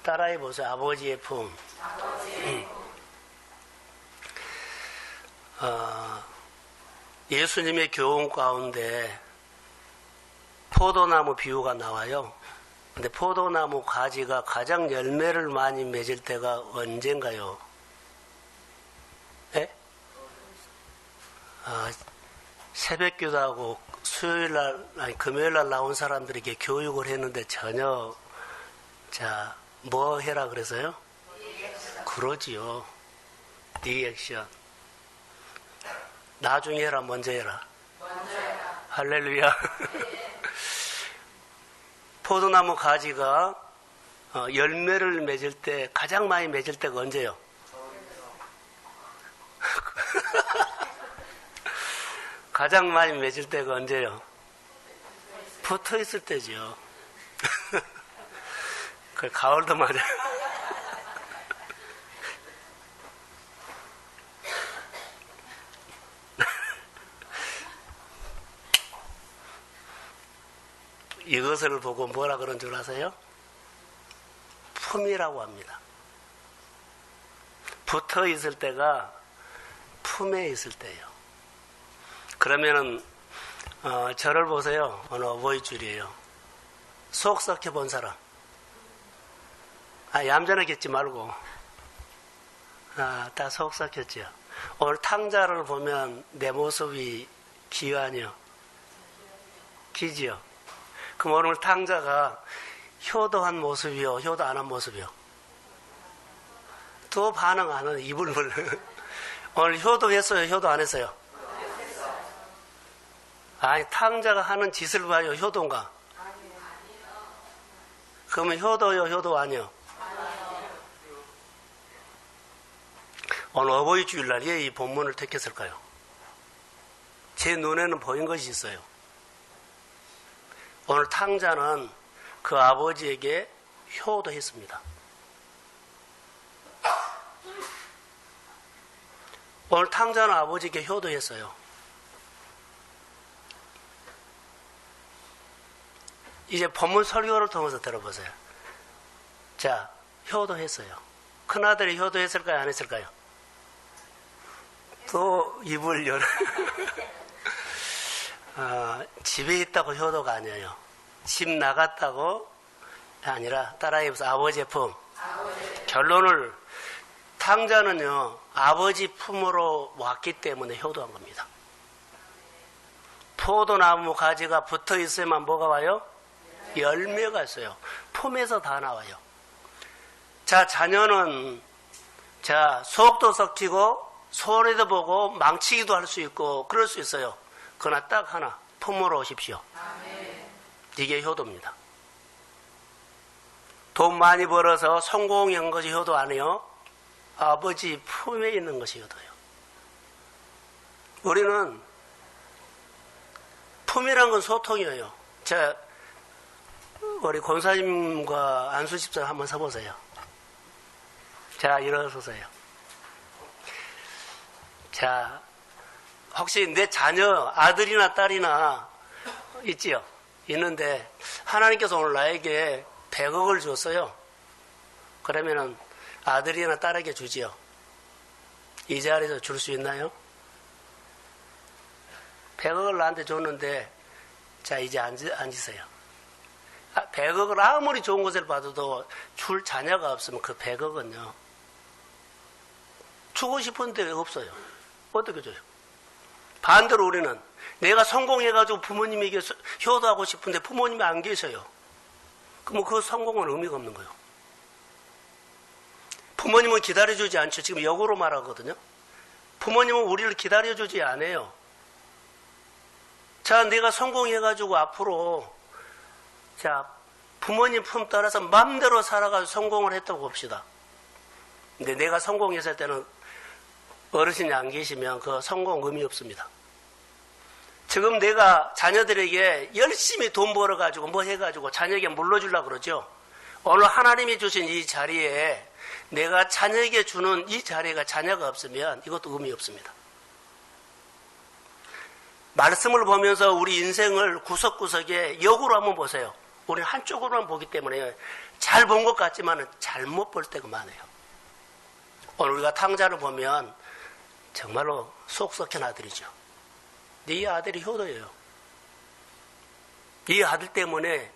따라해 보세요. 아버지의 품. 예수님의 교훈 가운데 포도나무 비유가 나와요. 근데 포도나무 가지가 가장 열매를 많이 맺을 때가 언젠가요? 예? 새벽기도하고 수요일날, 아니 금요일날 나온 사람들에게 교육을 했는데 전혀, 자, 뭐 해라 그래서요? 그러지요. 리액션. 나중에 해라, 먼저 해라? 할렐루야. 포도나무 가지가 열매를 맺을 때, 가장 많이 맺을 때가 언제요? 가장 많이 맺을 때가 언제요? 붙어 있을 때죠. 그 가을도 맞아요. 이것을 보고 뭐라 그런 줄 아세요? 품이라고 합니다. 붙어 있을 때가 품에 있을 때예요. 그러면은 저를 보세요. 오늘 어버이 줄이에요. 속 썩혀 본 사람. 얌전하게 했지 말고. 다 속 썩혔죠. 오늘 탕자를 보면 내 모습이 기와니요. 기지요. 그럼 오늘 탕자가 효도한 모습이요, 효도 안 한 모습이요? 또 반응 안 하는 입을 벌려. 오늘 효도했어요, 효도 안 했어요? 아니, 탕자가 하는 짓을 봐요, 효도인가? 그러면 효도요, 효도 아니요? 오늘 어버이 주일날 왜 이 본문을 택했을까요? 제 눈에는 보인 것이 있어요. 오늘 탕자는 그 아버지에게 효도했습니다. 오늘 탕자는 아버지에게 효도했어요. 이제 본문 설교를 통해서 들어보세요. 자, 효도했어요. 큰아들이 효도했을까요? 안 했을까요? 또 입을 열어. 집에 있다고 효도가 아니에요. 집 나갔다고 아니라 따라해보세요. 아버지의 품. 결론을 탕자는요, 아버지 품으로 왔기 때문에 효도한 겁니다. 포도나무 가지가 붙어 있어야만 뭐가 와요? 열매가 있어요. 품에서 다 나와요. 자, 자녀는 자, 속도 섞이고 소리도 보고 망치기도 할 수 있고 그럴 수 있어요. 그러나 딱 하나, 품으로 오십시오. 이게 효도입니다. 돈 많이 벌어서 성공한 것이 효도 아니에요. 아버지 품에 있는 것이 효도예요. 우리는 품이란 건 소통이에요. 자, 우리 권사님과 안수 집사 한번 서보세요. 자, 일어서세요. 자, 혹시 내 자녀, 아들이나 딸이나 있지요? 있는데 하나님께서 오늘 나에게 100억을 줬어요. 그러면은 아들이나 딸에게 주지요. 이 자리에서 줄 수 있나요? 100억을 나한테 줬는데 자, 이제 앉으세요. 100억을 아무리 좋은 것을 받아도 줄 자녀가 없으면 그 100억은요 주고 싶은데 없어요. 어떻게 줘요? 반대로 우리는 내가 성공해가지고 부모님에게 효도하고 싶은데 부모님이 안 계셔요. 그럼 그 성공은 의미가 없는 거예요. 부모님은 기다려주지 않죠. 지금 역으로 말하거든요. 부모님은 우리를 기다려주지 않아요. 자, 내가 성공해가지고 앞으로 자, 부모님 품 따라서 마음대로 살아가지고 성공을 했다고 봅시다. 근데 내가 성공했을 때는 어르신이 안 계시면 그 성공 의미 없습니다. 지금 내가 자녀들에게 열심히 돈 벌어가지고 뭐 해가지고 자녀에게 물러주려고 그러죠. 오늘 하나님이 주신 이 자리에 내가 자녀에게 주는 이 자리가 자녀가 없으면 이것도 의미 없습니다. 말씀을 보면서 우리 인생을 구석구석에 역으로 한번 보세요. 우리는 한쪽으로만 보기 때문에 잘 본 것 같지만 잘못 볼 때가 많아요. 오늘 우리가 탕자를 보면 정말로 속 썩힌 아들이죠. 네 아들이 효도예요. 이 아들 때문에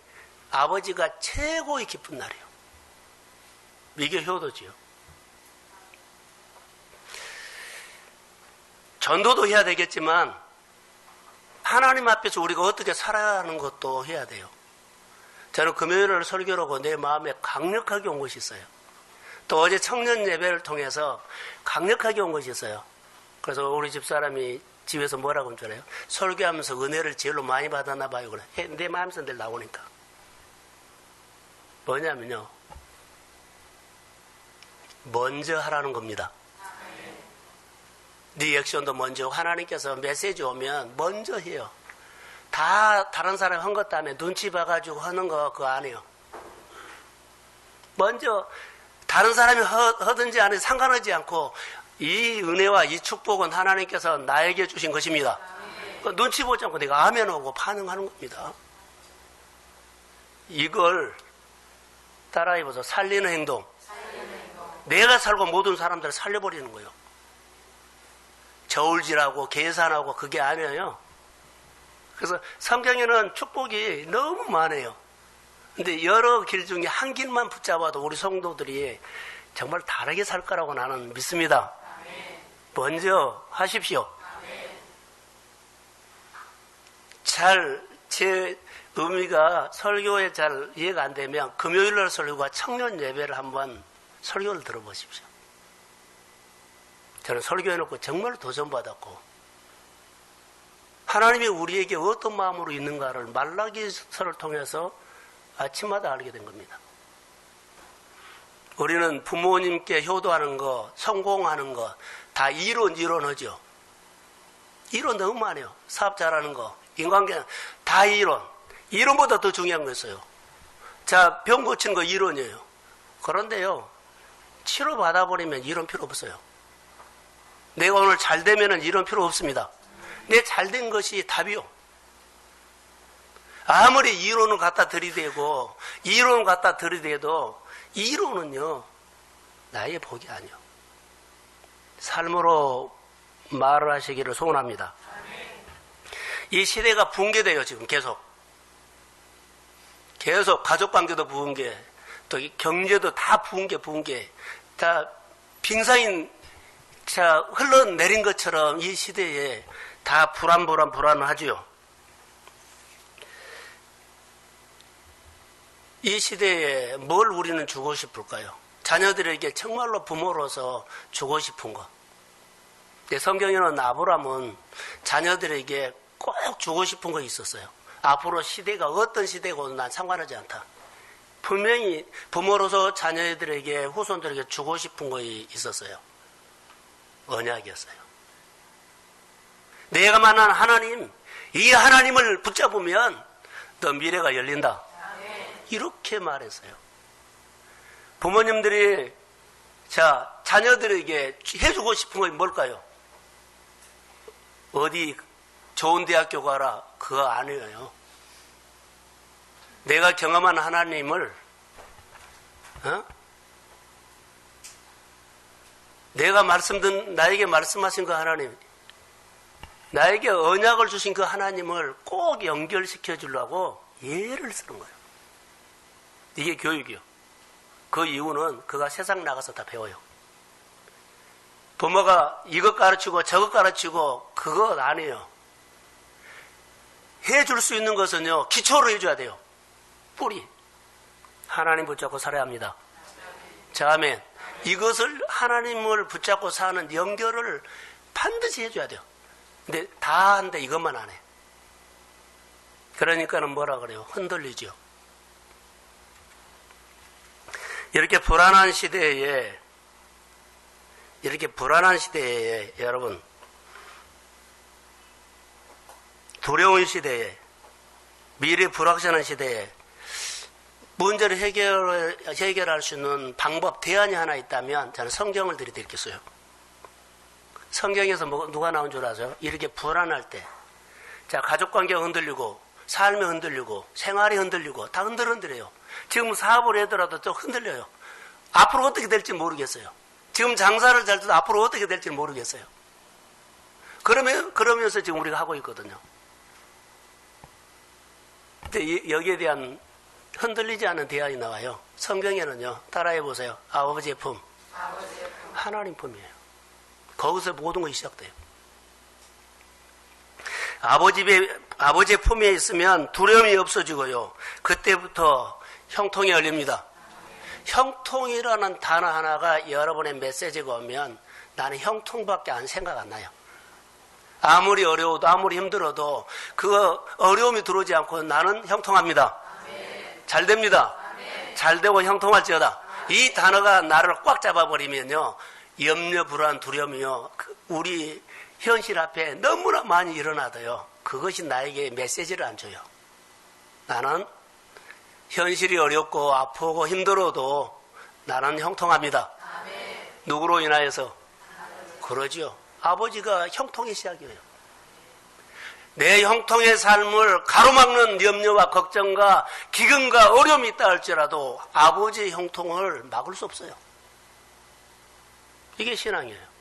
아버지가 최고의 기쁜 날이에요. 이게 효도지요. 전도도 해야 되겠지만 하나님 앞에서 우리가 어떻게 살아야 하는 것도 해야 돼요. 저는 금요일을 설교를 하고 내 마음에 강력하게 온 것이 있어요. 또 어제 청년 예배를 통해서 강력하게 온 것이 있어요. 그래서 우리 집사람이 집에서 뭐라고 하는 줄 알아요? 설교하면서 은혜를 제일로 많이 받았나 봐요. 그래. 내 마음에서 늘 나오니까. 뭐냐면요. 먼저 하라는 겁니다. 리액션도 먼저 하나님께서 메시지 오면 먼저 해요. 다 다른 사람이 한 것 다음에 눈치 봐가지고 하는 거 그거 안 해요. 먼저 다른 사람이 하든지 안 해도 상관하지 않고 이 은혜와 이 축복은 하나님께서 나에게 주신 것입니다. 눈치 보지 않고 내가 아멘하고 반응하는 겁니다. 이걸 따라해보세요. 살리는 행동. 내가 살고 모든 사람들을 살려버리는 거예요. 저울질하고 계산하고 그게 아니에요. 그래서 성경에는 축복이 너무 많아요. 근데 여러 길 중에 한 길만 붙잡아도 우리 성도들이 정말 다르게 살 거라고 나는 믿습니다. 먼저 하십시오. 제 의미가 설교에 잘 이해가 안 되면 금요일날 설교와 청년 예배를 한번 설교를 들어보십시오. 저는 설교해놓고 정말 도전받았고 하나님이 우리에게 어떤 마음으로 있는가를 말라기서를 통해서 아침마다 알게 된 겁니다. 우리는 부모님께 효도하는 거, 성공하는 거 다 이론하죠. 이론 너무 많아요. 사업 잘하는 거, 인간관계 다 이론. 이론보다 더 중요한 거 있어요. 자, 병 고치는 거 이론이에요. 그런데요, 치료 받아버리면 이론 필요 없어요. 내가 오늘 잘 되면은 이론 필요 없습니다. 내 잘된 것이 답이요. 아무리 이론을 갖다 들이대고 이론을 갖다 들이대도 이론은요 나의 복이 아니요. 삶으로 말을 하시기를 소원합니다. 이 시대가 붕괴돼요. 지금 계속 가족관계도 붕괴, 또 경제도 다 붕괴. 다 빙산이 흘러내린 것처럼 이 시대에 다 불안하지요. 이 시대에 뭘 우리는 주고 싶을까요? 자녀들에게 정말로 부모로서 주고 싶은 거. 성경에는 아브라함은 자녀들에게 꼭 주고 싶은 거 있었어요. 앞으로 시대가 어떤 시대고 난 상관하지 않다. 분명히 부모로서 자녀들에게 후손들에게 주고 싶은 거 있었어요. 언약이었어요. 내가 만난 하나님, 이 하나님을 붙잡으면 너 미래가 열린다. 이렇게 말했어요. 부모님들이 자녀들에게 해주고 싶은 건 뭘까요? 어디 좋은 대학교 가라 그거 아니에요. 내가 경험한 하나님을 내가 나에게 말씀하신 그 하나님, 나에게 언약을 주신 그 하나님을 꼭 연결시켜 주려고 예를 쓰는 거예요. 이게 교육이요. 그 이유는 그가 세상 나가서 다 배워요. 부모가 이것 가르치고 저것 가르치고 그것 아니에요. 해줄 수 있는 것은요, 기초로 해줘야 돼요. 뿌리. 하나님 붙잡고 살아야 합니다. 자, 아멘. 이것을 하나님을 붙잡고 사는 연결을 반드시 해줘야 돼요. 근데 다 하는데 이것만 안 해. 그러니까는 뭐라 그래요? 흔들리죠. 이렇게 불안한 시대에 여러분, 두려운 시대에, 미래 불확실한 시대에 문제를 해결할 수 있는 방법, 대안이 하나 있다면 저는 성경을 들이드리겠어요. 성경에서 누가 나온 줄 아세요? 이렇게 불안할 때, 가족관계가 흔들리고 삶이 흔들리고 생활이 흔들리고 다 흔들흔들해요. 지금 사업을 하더라도 좀 흔들려요. 앞으로 어떻게 될지 모르겠어요. 지금 장사를 잘 해도 앞으로 어떻게 될지 모르겠어요. 그러면서 지금 우리가 하고 있거든요. 근데 여기에 대한 흔들리지 않은 대안이 나와요. 성경에는요. 따라해 보세요. 아버지의 품. 하나님 품이에요. 거기서 모든 것이 시작돼요. 아버지의 품에 있으면 두려움이 없어지고요. 그때부터 형통이 열립니다. 형통이라는 단어 하나가 여러분의 메시지가 오면 나는 형통밖에 안 생각 안 나요. 아무리 어려워도 아무리 힘들어도 그 어려움이 들어오지 않고 나는 형통합니다. 잘 됩니다. 잘 되고 형통할지어다. 이 단어가 나를 꽉 잡아버리면요. 염려, 불안, 두려움이요. 우리 현실 앞에 너무나 많이 일어나도요. 그것이 나에게 메시지를 안 줘요. 나는 현실이 어렵고 아프고 힘들어도 나는 형통합니다. 누구로 인하여서? 그러죠. 아버지가 형통의 시작이에요. 내 형통의 삶을 가로막는 염려와 걱정과 기근과 어려움이 있다 할지라도 아버지의 형통을 막을 수 없어요. 이게 신앙이에요.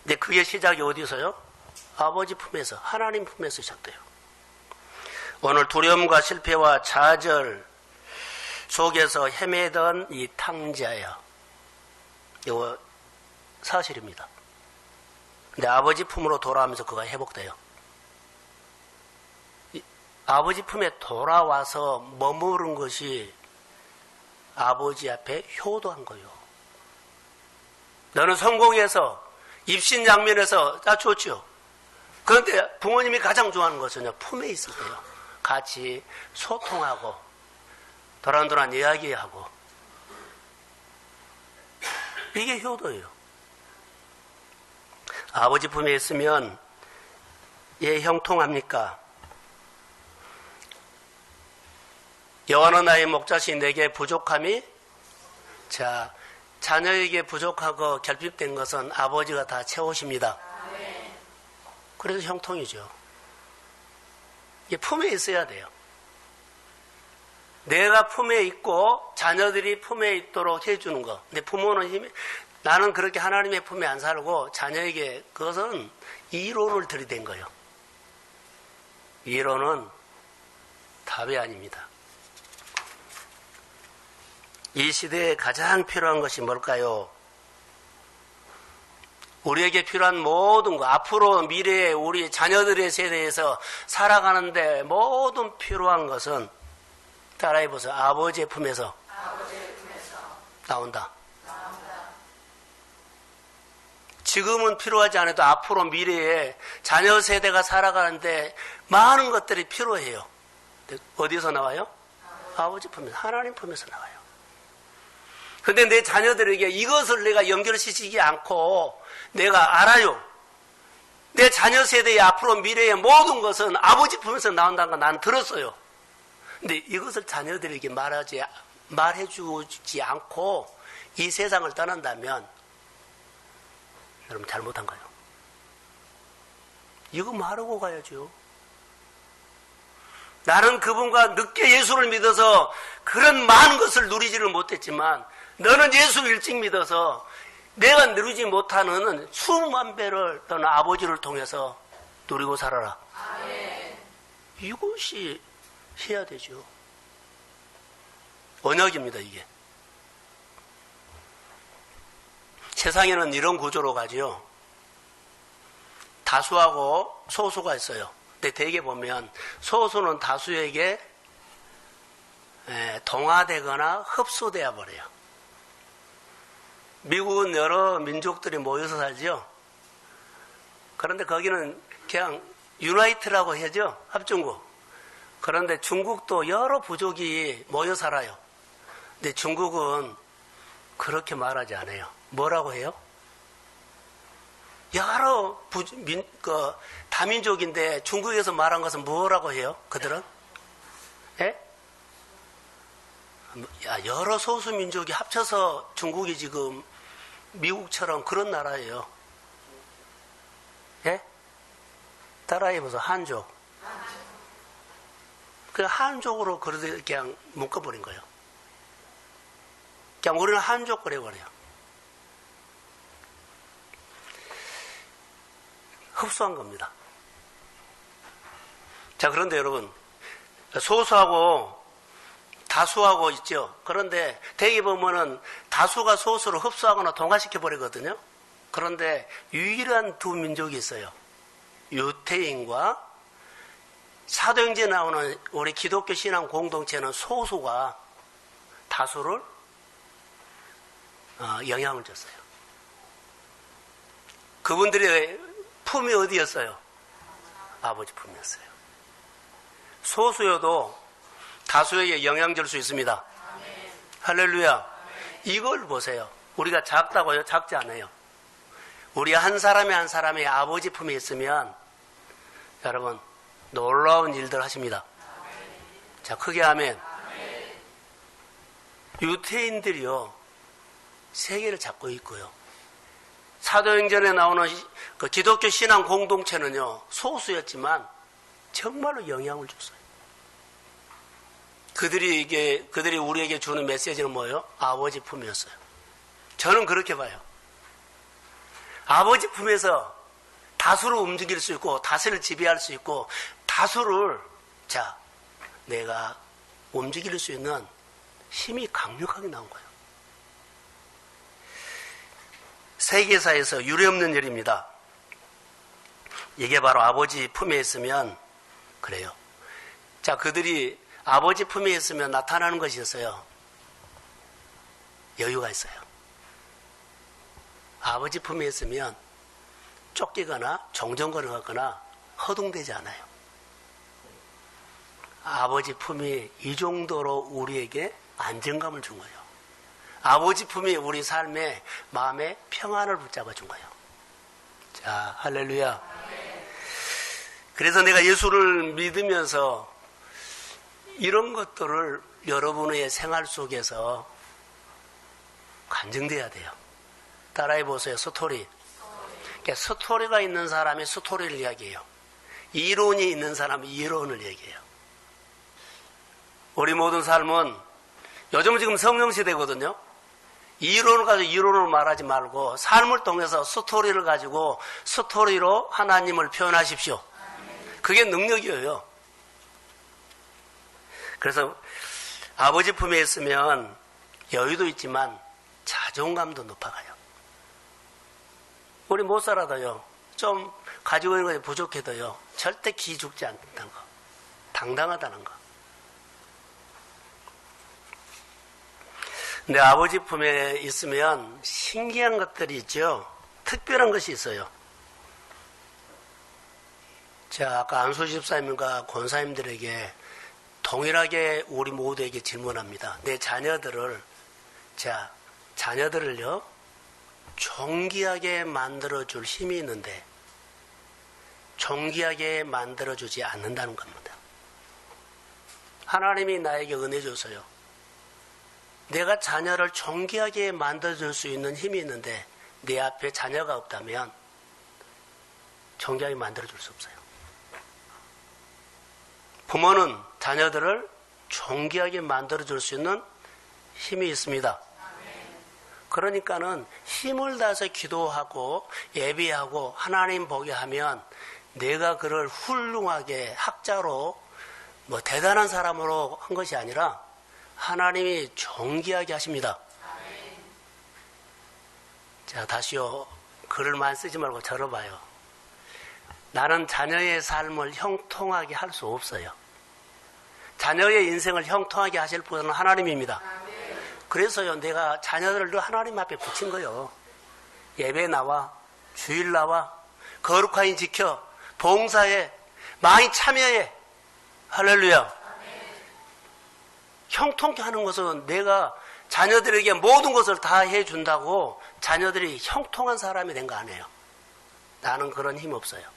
근데 그게 시작이 어디서요? 아버지 품에서, 하나님 품에서 시작돼요. 오늘 두려움과 실패와 좌절 속에서 헤매던 이 탕자야. 이거 사실입니다. 근데 아버지 품으로 돌아오면서 그가 회복돼요. 아버지 품에 돌아와서 머무른 것이 아버지 앞에 효도한 거예요. 너는 성공해서 입신 장면에서 좋죠. 그런데 부모님이 가장 좋아하는 것은요, 품에 있을 때요. 같이 소통하고 도란도란 이야기하고 이게 효도예요. 아버지 품에 있으면 얘 형통합니까? 여호와는 나의 목자시 내게 부족함이 자녀에게 부족하고 결핍된 것은 아버지가 다 채우십니다. 그래서 형통이죠. 이게 품에 있어야 돼요. 내가 품에 있고 자녀들이 품에 있도록 해주는 거. 근데 부모는 나는 그렇게 하나님의 품에 안 살고 자녀에게 그것은 이론을 들이댄 거예요. 이론은 답이 아닙니다. 이 시대에 가장 필요한 것이 뭘까요? 우리에게 필요한 모든 것, 앞으로 미래에 우리 자녀들의 세대에서 살아가는데 모든 필요한 것은 따라해보세요. 아버지의 품에서 나온다. 지금은 필요하지 않아도 앞으로 미래에 자녀 세대가 살아가는데 많은 것들이 필요해요. 어디서 나와요? 아버지 품에서, 하나님 품에서 나와요. 근데 내 자녀들에게 이것을 내가 연결시키지 않고 내가 알아요. 내 자녀 세대의 앞으로 미래의 모든 것은 아버지 품에서 나온다는 걸 나는 들었어요. 근데 이것을 자녀들에게 말해주지 않고 이 세상을 떠난다면 여러분 잘못한 거예요. 이거 말하고 가야죠. 나는 그분과 늦게 예수를 믿어서 그런 많은 것을 누리지를 못했지만 너는 예수 일찍 믿어서 내가 누리지 못하는 수만 배를 너는 아버지를 통해서 누리고 살아라. 이것이 해야 되죠. 언약입니다, 이게. 세상에는 이런 구조로 가지요. 다수하고 소수가 있어요. 근데 대개 보면 소수는 다수에게 동화되거나 흡수되어 버려요. 미국은 여러 민족들이 모여서 살죠. 그런데 거기는 그냥 유나이트라고 하죠. 합중국. 그런데 중국도 여러 부족이 모여 살아요. 근데 중국은 그렇게 말하지 않아요. 뭐라고 해요? 여러 다민족인데 중국에서 말한 것은 뭐라고 해요? 그들은? 예? 여러 소수민족이 합쳐서 중국이 지금 미국처럼 그런 나라예요. 예? 따라해보세요. 한족. 그냥 한족으로 그냥 묶어버린 거예요. 그냥 우리는 한족 그래버려요. 흡수한 겁니다. 자, 그런데 여러분, 소수하고 다수하고 있죠. 그런데 대개 보면은 다수가 소수를 흡수하거나 동화시켜 버리거든요. 그런데 유일한 두 민족이 있어요. 유태인과 사도행전에 나오는 우리 기독교 신앙 공동체는 소수가 다수를 영향을 줬어요. 그분들의 품이 어디였어요? 아버지 품이었어요. 소수여도 다수에게 영향 줄 수 있습니다. 아멘. 할렐루야. 아멘. 이걸 보세요. 우리가 작다고요? 작지 않아요. 우리 한 사람이 한 사람의 아버지 품에 있으면 여러분 놀라운 일들 하십니다. 아멘. 자, 크게 아멘. 아멘. 유태인들이요 세계를 잡고 있고요. 사도행전에 나오는 그 기독교 신앙 공동체는요 소수였지만 정말로 영향을 줬어요. 그들이 우리에게 주는 메시지는 뭐예요? 아버지 품이었어요. 저는 그렇게 봐요. 아버지 품에서 다수를 움직일 수 있고 다수를 지배할 수 있고 다수를 내가 움직일 수 있는 힘이 강력하게 나온 거예요. 세계사에서 유례없는 일입니다. 이게 바로 아버지 품에 있으면 그래요. 자, 그들이 아버지 품에 있으면 나타나는 것이 있어요. 여유가 있어요. 아버지 품에 있으면 쫓기거나 정정거리거나 허둥대지 않아요. 아버지 품이 이 정도로 우리에게 안정감을 준 거예요. 아버지 품이 우리 삶에 마음의 평안을 붙잡아 준 거예요. 자, 할렐루야. 그래서 내가 예수를 믿으면서 이런 것들을 여러분의 생활 속에서 간증돼야 돼요. 따라해 보세요. 스토리. 그러니까 스토리가 있는 사람이 스토리를 이야기해요. 이론이 있는 사람이 이론을 얘기해요. 우리 모든 삶은 요즘은 지금 성령 시대거든요. 이론을 가지고 이론을 말하지 말고 삶을 통해서 스토리를 가지고 스토리로 하나님을 표현하십시오. 그게 능력이에요. 그래서 아버지 품에 있으면 여유도 있지만 자존감도 높아가요. 우리 못 살아도요. 좀 가지고 있는 것이 부족해도요. 절대 기죽지 않는다는 거. 당당하다는 거. 근데 아버지 품에 있으면 신기한 것들이 있죠. 특별한 것이 있어요. 자, 아까 안수 집사님과 권사님들에게 동일하게 우리 모두에게 질문합니다. 내 자녀들을요, 존귀하게 만들어줄 힘이 있는데, 존귀하게 만들어주지 않는다는 겁니다. 하나님이 나에게 은혜 줘서요. 내가 자녀를 존귀하게 만들어줄 수 있는 힘이 있는데, 내 앞에 자녀가 없다면, 존귀하게 만들어줄 수 없어요. 부모는 자녀들을 존귀하게 만들어줄 수 있는 힘이 있습니다. 그러니까는 힘을 다해서 기도하고 예배하고 하나님 보게 하면 내가 그를 훌륭하게 학자로 대단한 사람으로 한 것이 아니라 하나님이 존귀하게 하십니다. 자, 다시요. 글을 많이 쓰지 말고 들어봐요. 나는 자녀의 삶을 형통하게 할 수 없어요. 자녀의 인생을 형통하게 하실 분은 하나님입니다. 그래서요, 내가 자녀들을 늘 하나님 앞에 붙인 거예요. 예배 나와, 주일 나와, 거룩하게 지켜, 봉사해, 많이 참여해. 할렐루야. 형통케 하는 것은 내가 자녀들에게 모든 것을 다 해준다고 자녀들이 형통한 사람이 된 거 아니에요. 나는 그런 힘이 없어요.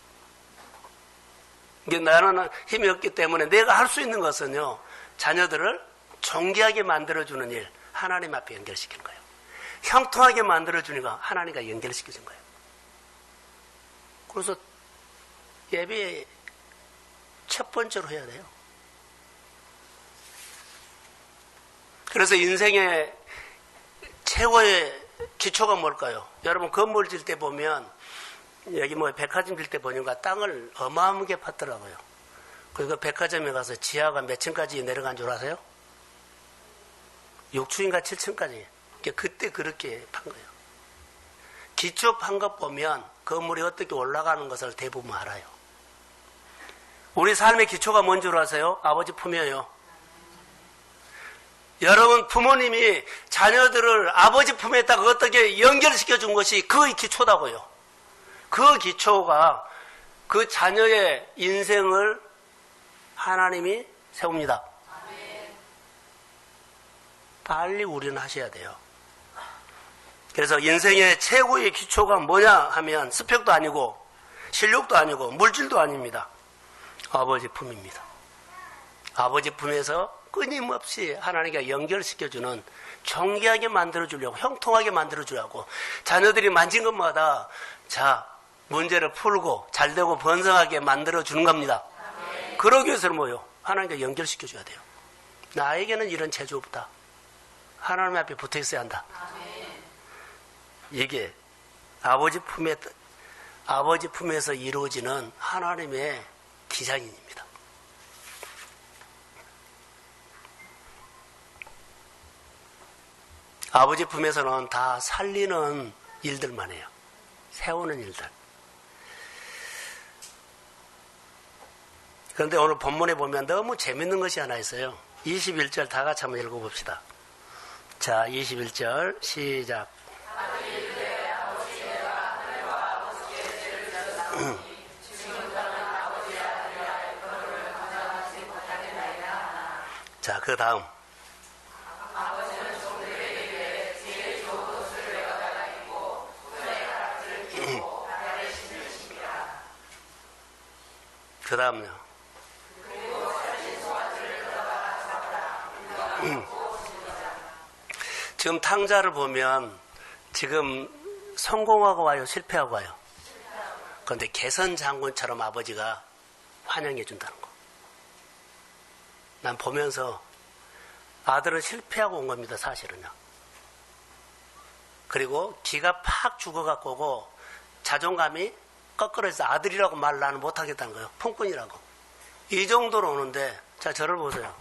나는 힘이 없기 때문에 내가 할 수 있는 것은요, 자녀들을 존귀하게 만들어주는 일, 하나님 앞에 연결시키는 거예요. 형통하게 만들어주니까 하나님과 연결시켜준 거예요. 그래서 예배 첫 번째로 해야 돼요. 그래서 인생의 최고의 기초가 뭘까요? 여러분 건물 질 때 보면 여기 뭐 백화점 질 때 보니까 땅을 어마어마하게 팠더라고요. 그리고 백화점에 가서 지하가 몇 층까지 내려간 줄 아세요? 6층인가 7층까지. 그때 그렇게 판 거예요. 기초 판 것 보면 건물이 어떻게 올라가는 것을 대부분 알아요. 우리 삶의 기초가 뭔 줄 아세요? 아버지 품이에요. 여러분 부모님이 자녀들을 아버지 품에다가 어떻게 연결시켜 준 것이 그 기초다고요. 그 기초가 그 자녀의 인생을 하나님이 세웁니다. 빨리 우리는 하셔야 돼요. 그래서 인생의 최고의 기초가 뭐냐 하면 스펙도 아니고 실력도 아니고 물질도 아닙니다. 아버지 품입니다. 아버지 품에서 끊임없이 하나님과 연결시켜주는 존귀하게 만들어주려고 형통하게 만들어주려고 자녀들이 만진 것마다 자 문제를 풀고 잘되고 번성하게 만들어주는 겁니다. 그러기 위해서는 뭐요? 하나님과 연결시켜줘야 돼요. 나에게는 이런 재주 없다. 하나님 앞에 붙어 있어야 한다. 이게 아버지 품에서 이루어지는 하나님의 디자인입니다. 아버지 품에서는 다 살리는 일들만 해요. 세우는 일들. 그런데 오늘 본문에 보면 너무 재밌는 것이 하나 있어요. 21절 다 같이 한번 읽어봅시다. 자, 21절 시작. 자, 그 다음. 그 다음요. 지금 탕자를 보면 지금 성공하고 와요? 실패하고 와요? 그런데 개선 장군처럼 아버지가 환영해 준다는 거. 난 보면서 아들은 실패하고 온 겁니다, 사실은요. 그리고 기가 팍 죽어갖고 오고 자존감이 거꾸로해서 아들이라고 말 나는 못하겠다는 거예요. 폭군이라고. 이 정도로 오는데 자 저를 보세요.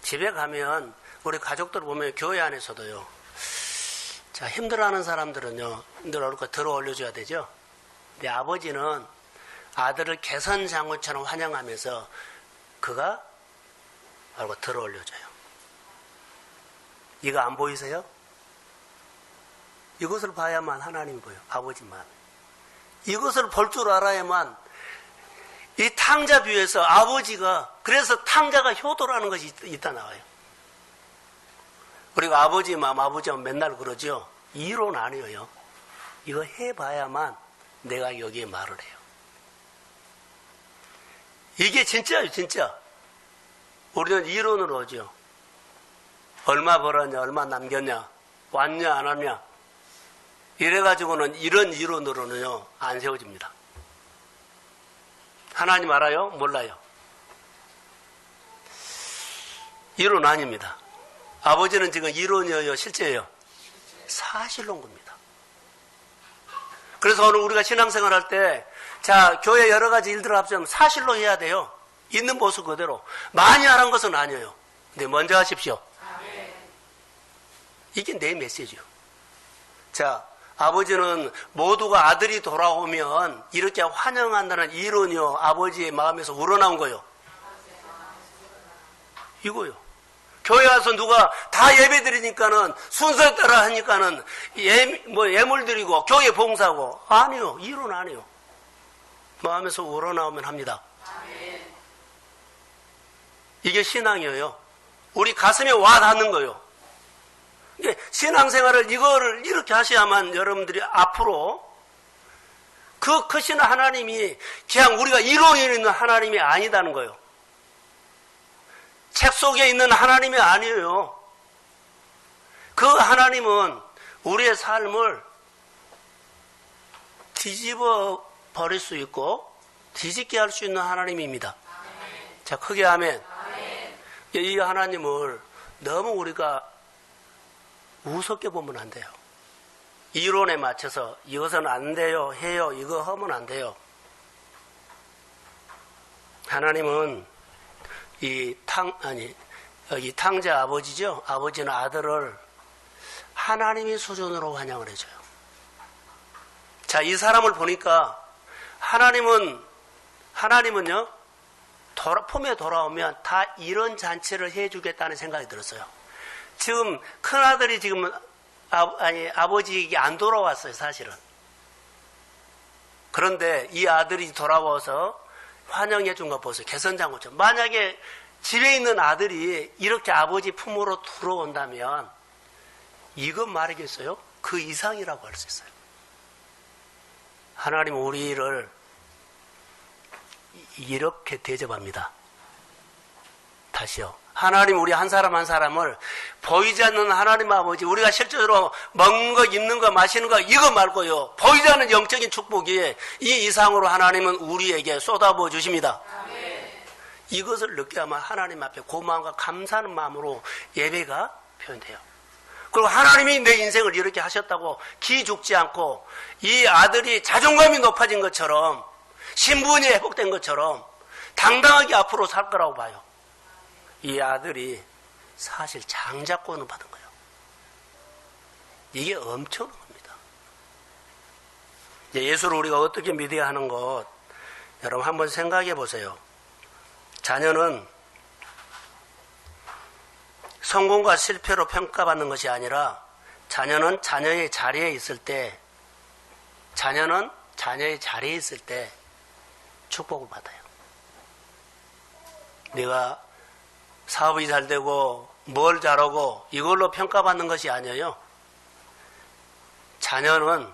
집에 가면 우리 가족들 보면 교회 안에서도요. 자 힘들어하는 사람들은요. 힘들어하니까 들어 올려줘야 되죠. 근데 아버지는 아들을 개선장군처럼 환영하면서 그가 알고 들어 올려줘요. 이거 안 보이세요? 이것을 봐야만 하나님이 보여요. 아버지만. 이것을 볼 줄 알아야만 이 탕자 비유에서 아버지가 그래서 탕자가 효도라는 것이 있다 나와요. 그리고 아버지 마음 아버지하면 맨날 그러죠. 이론 아니에요. 이거 해봐야만 내가 여기에 말을 해요. 이게 진짜예요. 진짜. 우리는 이론으로 오죠. 얼마 벌었냐 얼마 남겼냐 왔냐 안 왔냐 이래가지고는 이런 이론으로는요 안 세워집니다. 하나님 알아요? 몰라요? 이론 아닙니다. 아버지는 지금 이론이에요? 실제예요? 사실론 겁니다. 그래서 오늘 우리가 신앙생활 할 때 자 교회 여러 가지 일들을 합치면 사실로 해야 돼요. 있는 모습 그대로. 많이 하라는 것은 아니에요. 근데 먼저 하십시오. 이게 내 메시지요. 자 아버지는 모두가 아들이 돌아오면 이렇게 환영한다는 이론이요. 아버지의 마음에서 우러나온 거요. 이거요. 교회 와서 누가 다 예배 드리니까는 순서에 따라 하니까는 예물 드리고 교회 봉사하고 아니요. 이론 아니요. 마음에서 우러나오면 합니다. 이게 신앙이에요. 우리 가슴에 와 닿는 거요. 신앙생활을 이거를 이렇게 하셔야만 여러분들이 앞으로 그 크신 하나님이 그냥 우리가 이론이 있는 하나님이 아니다는 거예요. 책 속에 있는 하나님이 아니에요. 그 하나님은 우리의 삶을 뒤집어 버릴 수 있고 뒤집게 할 수 있는 하나님입니다. 자, 크게 아멘. 이 하나님을 너무 우리가 우습게 보면 안 돼요. 이론에 맞춰서 이것은 안 돼요, 해요, 이거 하면 안 돼요. 하나님은 이 탕자 아버지죠. 아버지는 아들을 하나님의 수준으로 환영을 해줘요. 자, 이 사람을 보니까 하나님은요, 폼에 돌아오면 다 이런 잔치를 해주겠다는 생각이 들었어요. 지금 큰아들이 지금 아버지에게 안 돌아왔어요, 사실은. 그런데 이 아들이 돌아와서 환영해 준 거 보세요. 개선장군처럼. 만약에 집에 있는 아들이 이렇게 아버지 품으로 들어온다면 이건 말이겠어요? 그 이상이라고 할 수 있어요. 하나님은 우리를 이렇게 대접합니다. 다시요. 하나님 우리 한 사람 한 사람을 보이지 않는 하나님 아버지, 우리가 실제로 먹는 거, 입는 거, 마시는 거 이거 말고요, 보이지 않는 영적인 축복이 이 이상으로 하나님은 우리에게 쏟아부어 주십니다. 이것을 느껴야만 하나님 앞에 고마움과 감사하는 마음으로 예배가 표현돼요. 그리고 하나님이 내 인생을 이렇게 하셨다고 기죽지 않고 이 아들이 자존감이 높아진 것처럼 신분이 회복된 것처럼 당당하게 앞으로 살 거라고 봐요. 이 아들이 사실 장자권을 받은 거예요. 이게 엄청난 겁니다. 예수를 우리가 어떻게 믿어야 하는 것, 여러분 한번 생각해 보세요. 자녀는 성공과 실패로 평가받는 것이 아니라 자녀는 자녀의 자리에 있을 때 축복을 받아요. 내가 사업이 잘 되고 뭘 잘하고 이걸로 평가받는 것이 아니에요. 자녀는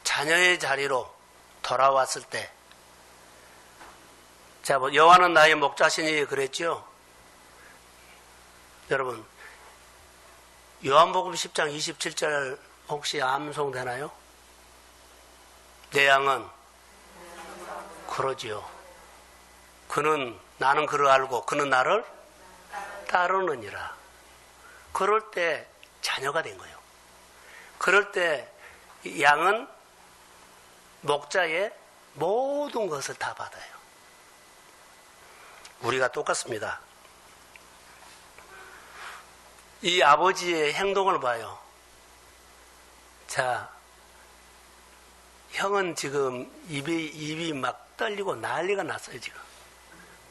자녀의 자리로 돌아왔을 때, 자, 여호와는 나의 목자시니 그랬죠. 여러분, 요한복음 10장 27절 혹시 암송되나요? 내 양은 그러지요. 나는 그를 알고 그는 나를 따르느니라. 그럴 때 자녀가 된 거예요. 그럴 때 양은 목자의 모든 것을 다 받아요. 우리가 똑같습니다. 이 아버지의 행동을 봐요. 자, 형은 지금 입이 막 떨리고 난리가 났어요, 지금.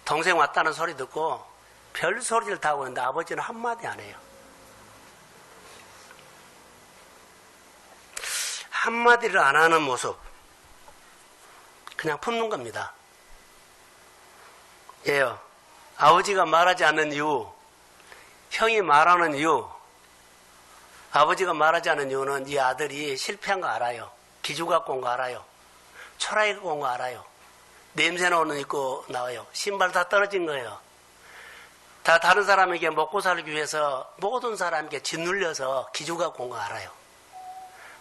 동생 왔다는 소리 듣고 별 소리를 다 하고 있는데 아버지는 한마디 안 해요. 한마디를 안 하는 모습. 그냥 품는 겁니다. 예요. 아버지가 말하지 않는 이유, 형이 말하는 이유, 아버지가 말하지 않는 이유는 이 아들이 실패한 거 알아요. 기죽 갖고 온 거 알아요. 초라해 갖고 온 거 알아요. 냄새나 오는 입고 나와요. 신발 다 떨어진 거예요. 다 다른 사람에게 먹고 살기 위해서 모든 사람에게 짓눌려서 기죽 갖고 온 거 알아요.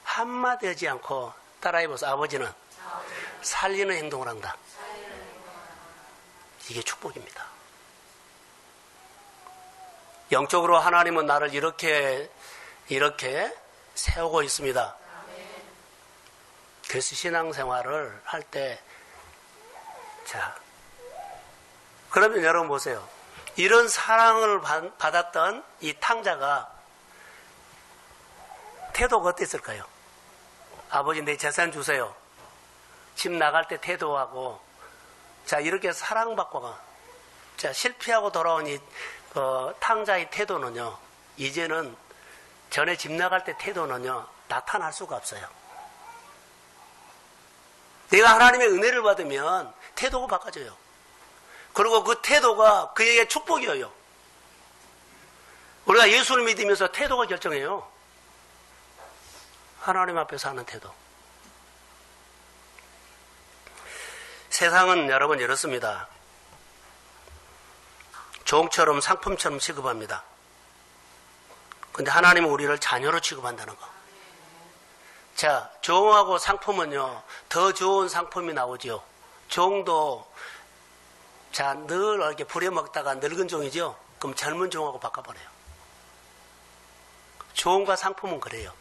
한마디 하지 않고 따라해보세요. 아버지는 살리는 행동을 한다. 이게 축복입니다. 영적으로 하나님은 나를 이렇게 세우고 있습니다. 그래서 신앙생활을 할 때, 자, 그러면 여러분 보세요. 이런 사랑을 받았던 이 탕자가 태도가 어땠을까요? 아버지 내 재산 주세요. 집 나갈 때 태도하고, 자, 이렇게 사랑받고 가. 자, 실패하고 돌아온 이 탕자의 태도는요, 이제는 전에 집 나갈 때 태도는요, 나타날 수가 없어요. 내가 하나님의 은혜를 받으면 태도가 바꿔져요. 그리고 그 태도가 그에게 축복이에요. 우리가 예수를 믿으면서 태도가 결정해요. 하나님 앞에서 하는 태도. 세상은 여러분 이렇습니다. 종처럼 상품처럼 취급합니다. 근데 하나님은 우리를 자녀로 취급한다는 거. 자, 종하고 상품은요, 더 좋은 상품이 나오죠. 종도, 자, 늘 이렇게 부려먹다가 늙은 종이죠. 그럼 젊은 종하고 바꿔버려요. 좋은과 상품은 그래요.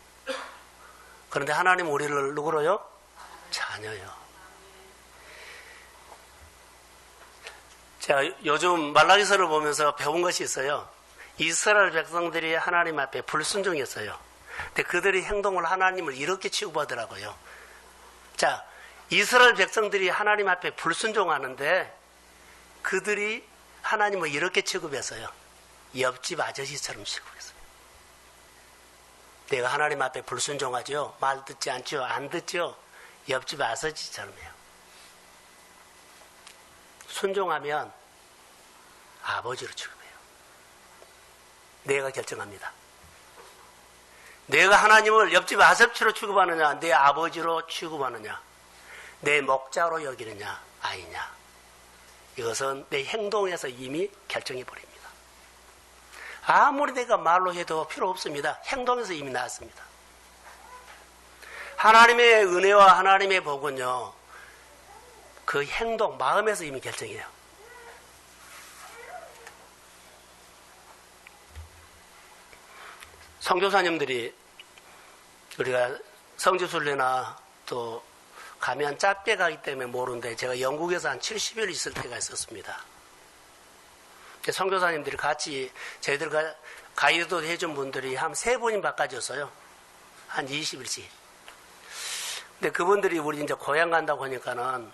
그런데 하나님은 우리를 누구로요? 자녀요. 제가 요즘 말라기서를 보면서 배운 것이 있어요. 이스라엘 백성들이 하나님 앞에 불순종했어요. 근데 그들의 행동을 하나님을 이렇게 취급하더라고요. 자, 이스라엘 백성들이 하나님 앞에 불순종하는데 그들이 하나님을 이렇게 취급했어요. 옆집 아저씨처럼 취급했어요. 내가 하나님 앞에 불순종하죠? 말 듣지 않죠? 안 듣죠? 옆집 아저씨처럼 해요. 순종하면 아버지로 취급해요. 내가 결정합니다. 내가 하나님을 옆집 아버지로 취급하느냐, 내 아버지로 취급하느냐, 내 목자로 여기느냐, 아니냐. 이것은 내 행동에서 이미 결정해 버립니다. 아무리 내가 말로 해도 필요 없습니다. 행동에서 이미 나왔습니다. 하나님의 은혜와 하나님의 복은요, 그 행동, 마음에서 이미 결정해요. 선교사님들이 우리가 성지순례나 또 가면 짧게 가기 때문에 모르는데 제가 영국에서 한 70일 있을 때가 있었습니다. 선교사님들이 같이 저희들과 가이드도 해준 분들이 한 3분이 바꿔줬어요. 한 20일씩. 근데 그분들이 우리 이제 고향 간다고 하니까는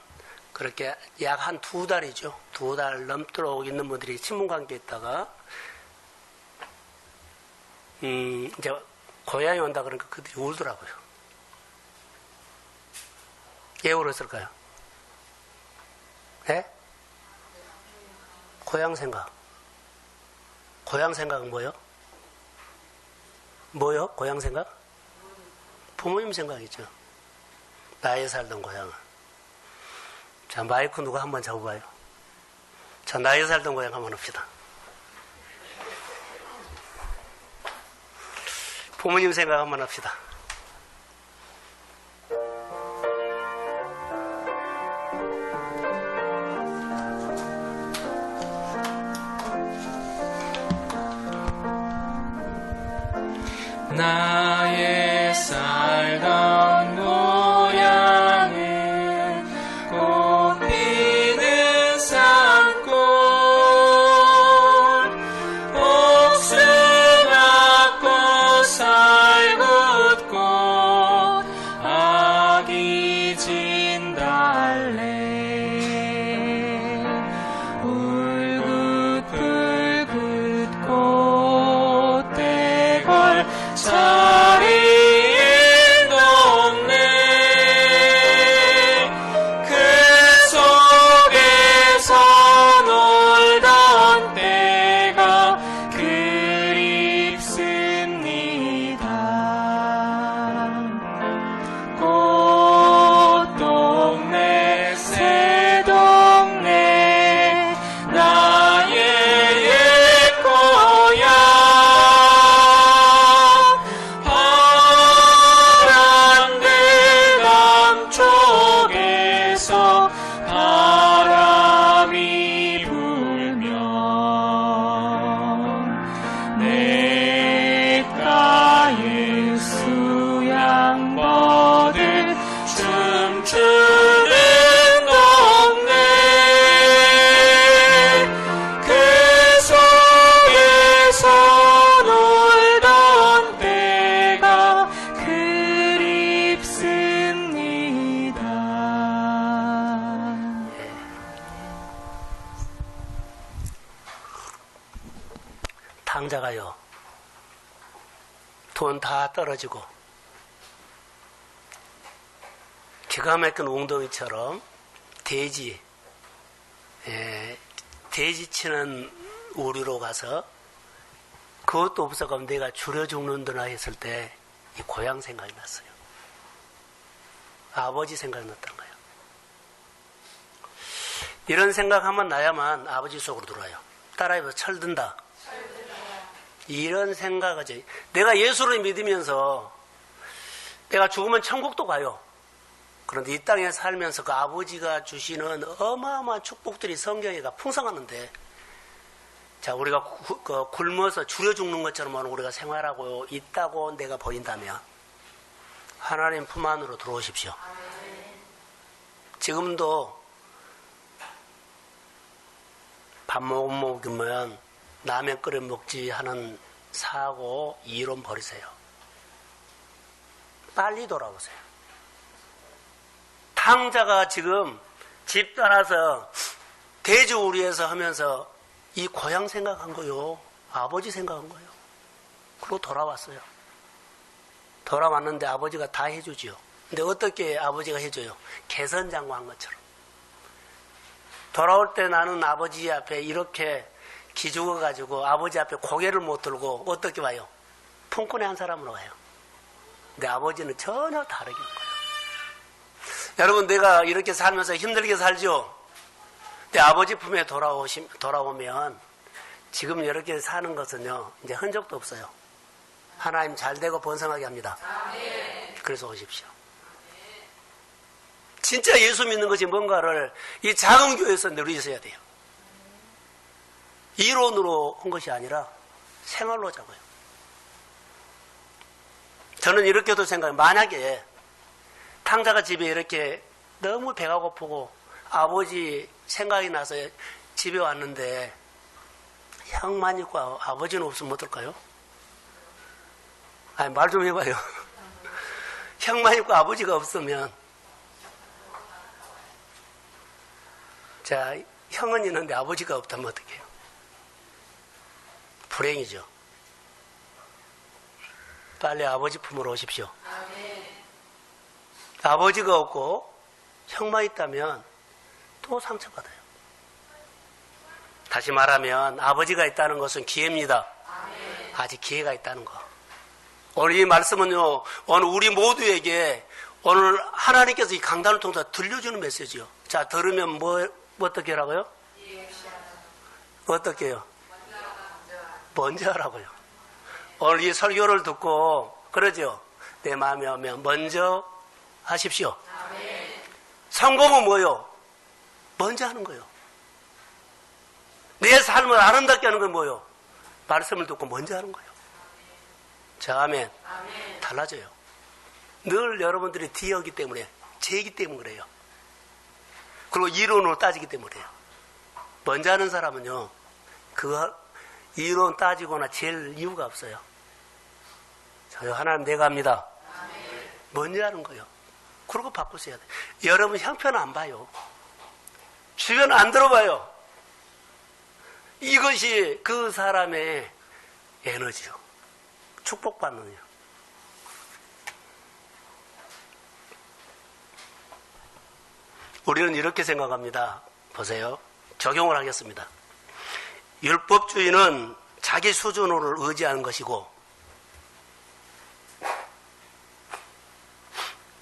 그렇게 약 한 2달이죠. 2달 넘도록 있는 분들이 친분관계에 있다가 이제 고향에 온다 그러니까 그들이 울더라고요. 왜 울었을까요? 네? 고향 생각. 고향 생각은 뭐요? 뭐요? 고향 생각? 부모님 생각이죠. 나의 살던 고향은. 자, 마이크 누가 한번 잡아봐요. 자, 나의 살던 고향 한번 합시다. 부모님 생각 한번 합시다. 나의 살던 고향은 꽃 피는 산골 복숭아꽃 살구꽃 아기 진달래 울긋불긋 꽃대걸 자리에 높네 그 속에서 놀던 때가 그립습니다. 꽃동네 새동네 나의 옛 고향 파란들 남쪽에서 바람이 불면 냇가에 수양버들 춤추는 동네 그 속에서 놀던 때가 그립습니다. 당자가요, 돈 다 떨어지고 기가 막힌 웅덩이처럼 돼지 치는 우리로 가서 그것도 없어가면 내가 줄여 죽는구나 했을 때 이 고향 생각이 났어요. 아버지 생각이 났던 거예요. 이런 생각하면 나야만 아버지 속으로 들어와요. 따라해서 철든다. 이런 생각하지. 내가 예수를 믿으면서 내가 죽으면 천국도 가요. 그런데 이 땅에 살면서 그 아버지가 주시는 어마어마한 축복들이 성경에가 풍성하는데 자, 우리가 굶어서 줄여 죽는 것처럼 우리가 생활하고 있다고 내가 보인다면 하나님 품 안으로 들어오십시오. 지금도 밥 못 먹으면 라면 끓여 먹지 하는 사고 이론 버리세요. 빨리 돌아오세요. 탕자가 지금 집 떠나서 대주우리에서 하면서 이 고향 생각한 거요. 아버지 생각한 거요. 그리고 돌아왔어요. 돌아왔는데 아버지가 다 해주지요. 근데 어떻게 아버지가 해줘요? 개선장구 한 것처럼. 돌아올 때 나는 아버지 앞에 이렇게 기죽어가지고 아버지 앞에 고개를 못 들고 어떻게 와요? 품꾼의 한 사람으로 와요. 근데 아버지는 전혀 다르게 온 거예요. 여러분, 내가 이렇게 살면서 힘들게 살죠? 근데 아버지 품에 돌아오면 지금 이렇게 사는 것은요, 이제 흔적도 없어요. 하나님 잘 되고 번성하게 합니다. 그래서 오십시오. 진짜 예수 믿는 것이 뭔가를 이 작은 교회에서 누리셔야 돼요. 이론으로 한 것이 아니라 생활로 자고요. 저는 이렇게도 생각해요. 만약에 탕자가 집에 이렇게 너무 배가 고프고 아버지 생각이 나서 집에 왔는데 형만 있고 아버지는 없으면 어떨까요? 아니, 말 좀 해봐요. 형만 있고 아버지가 없으면, 자, 형은 있는데 아버지가 없다면 어떡해요? 불행이죠. 빨리 아버지 품으로 오십시오. 아버지가 없고 형만 있다면 또 상처받아요. 다시 말하면 아버지가 있다는 것은 기회입니다. 아직 기회가 있다는 거. 오늘 이 말씀은요, 오늘 우리 모두에게 오늘 하나님께서 이 강단을 통해서 들려주는 메시지요. 자, 들으면 어떻게 하라고요? 어떻게 해요? 먼저 하라고요. 오늘 이 설교를 듣고 그러죠? 내 마음에 오면 먼저 하십시오. 성공은 뭐요? 먼저 하는 거예요. 내 삶을 아름답게 하는 건 뭐요? 말씀을 듣고 먼저 하는 거예요. 자, 아멘. 달라져요. 늘 여러분들이 뒤이기 때문에, 죄이기 때문에 그래요. 그리고 이론으로 따지기 때문에 그래요. 먼저 하는 사람은요, 그 이론 따지거나 잴 이유가 없어요. 자, 하나님 내가 합니다. 먼저 하는 거예요. 그러고 바꾸셔야 돼요. 여러분 형편 안 봐요. 주변 안 들어봐요. 이것이 그 사람의 에너지요. 축복받는 요. 우리는 이렇게 생각합니다. 보세요. 적용을 하겠습니다. 율법주의는 자기 수준으로 의지하는 것이고,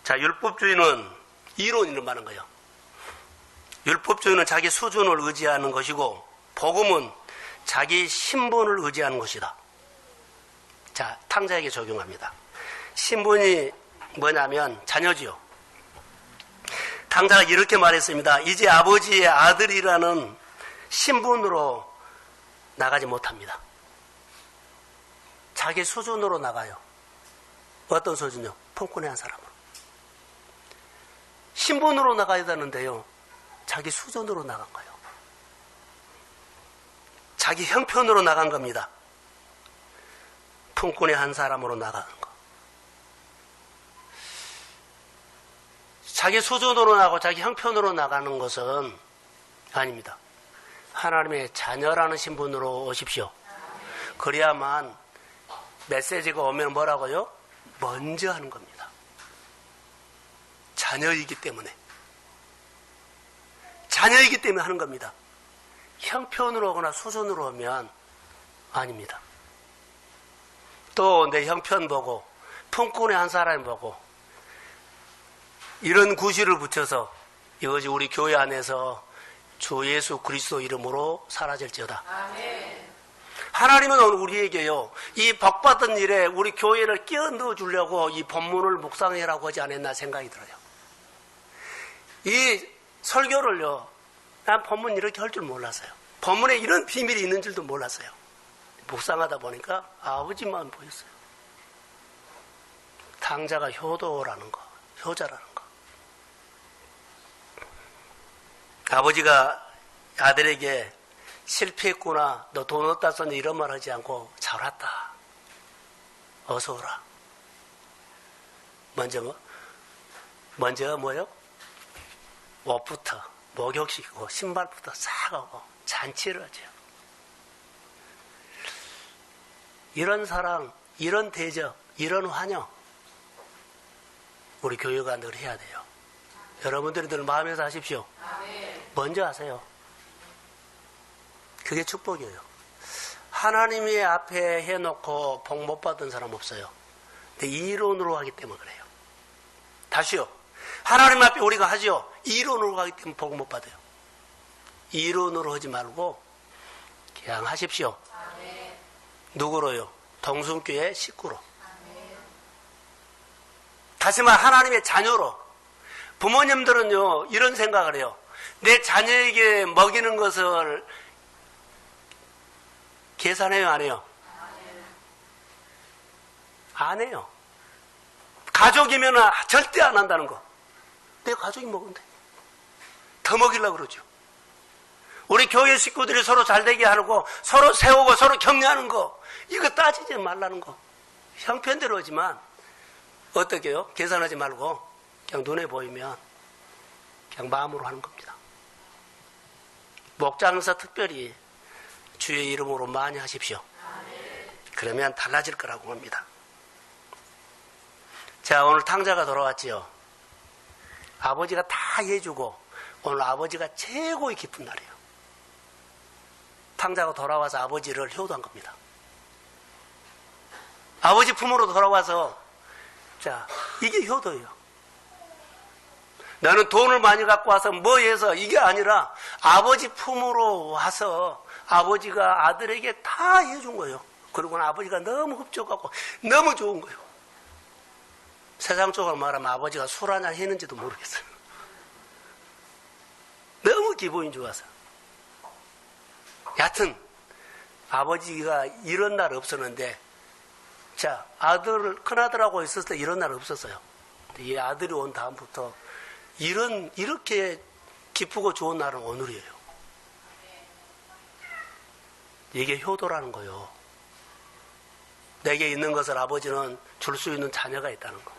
자, 율법주의는 이론을 말하는 거예요. 율법주의는 자기 수준을 의지하는 것이고, 복음은 자기 신분을 의지하는 것이다. 자, 탕자에게 적용합니다. 신분이 뭐냐면 자녀지요. 탕자가 이렇게 말했습니다. 이제 아버지의 아들이라는 신분으로 나가지 못합니다. 자기 수준으로 나가요. 어떤 수준이요? 품꾼의 한 사람으로. 신분으로 나가야 되는데요, 자기 수준으로 나간 거예요. 자기 형편으로 나간 겁니다. 품꾼의 한 사람으로 나가는 거. 자기 수준으로 나가고 자기 형편으로 나가는 것은 아닙니다. 하나님의 자녀라는 신분으로 오십시오. 그래야만 메시지가 오면 뭐라고요? 먼저 하는 겁니다. 자녀이기 때문에. 자녀이기 때문에 하는 겁니다. 형편으로 오거나 수준으로 오면 아닙니다. 또 내 형편 보고 품꾼의 한 사람 보고 이런 구실을 붙여서 이것이 우리 교회 안에서 주 예수 그리스도 이름으로 사라질지어다. 아멘. 하나님은 오늘 우리에게요, 이 복받은 일에 우리 교회를 끼워 넣어 주려고 이 본문을 묵상해라고 하지 않았나 생각이 들어요. 이 설교를요, 난 본문 이렇게 할 줄 몰랐어요. 본문에 이런 비밀이 있는 줄도 몰랐어요. 묵상하다 보니까 아버지만 보였어요. 탕자가 효도라는 거, 효자라는 거. 아버지가 아들에게 실패했구나, 너 돈 어디다 썼니, 이런 말 하지 않고 잘 왔다, 어서 오라. 먼저 뭐요? 옷부터, 목욕시키고 신발부터 싹하고 잔치를 하죠. 이런 사랑, 이런 대접, 이런 환영, 우리 교회가 늘 해야 돼요. 여러분들이 늘 마음에서 하십시오. 먼저 하세요. 그게 축복이에요. 하나님의 앞에 해놓고 복 못 받은 사람 없어요. 근데 이론으로 하기 때문에 그래요. 다시요. 하나님 앞에 우리가 하죠. 이론으로 하기 때문에 복 못 받아요. 이론으로 하지 말고 그냥 하십시오. 누구로요? 동순교회 식구로. 다시 말 하나님의 자녀로. 부모님들은요 이런 생각을 해요. 내 자녀에게 먹이는 것을 계산해요, 안 해요? 안 해요. 가족이면 절대 안 한다는 거. 내 가족이 먹은데 더 먹이려고 그러죠. 우리 교회 식구들이 서로 잘되게 하고 서로 세우고 서로 격려하는 거, 이거 따지지 말라는 거. 형편대로 하지만 어떻게 해요? 계산하지 말고 그냥 눈에 보이면 그냥 마음으로 하는 겁니다. 목장에서 특별히 주의 이름으로 많이 하십시오. 그러면 달라질 거라고 합니다. 자, 오늘 탕자가 돌아왔지요. 아버지가 다 해주고 오늘 아버지가 최고의 기쁜 날이에요. 탕자가 돌아와서 아버지를 효도한 겁니다. 아버지 품으로 돌아와서, 자, 이게 효도예요. 나는 돈을 많이 갖고 와서 뭐 해서, 이게 아니라 아버지 품으로 와서 아버지가 아들에게 다 해준 거예요. 그리고는 아버지가 너무 흡족하고 너무 좋은 거예요. 세상 쪽으로 말하면 아버지가 술 한잔 했는지도 모르겠어요. 너무 기분이 좋아서. 여하튼 아버지가 이런 날 없었는데, 자, 큰아들하고 있었을 때 이런 날 없었어요. 이 아들이 온 다음부터 이렇게 기쁘고 좋은 날은 오늘이에요. 이게 효도라는 거예요. 내게 있는 것을 아버지는 줄 수 있는 자녀가 있다는 거.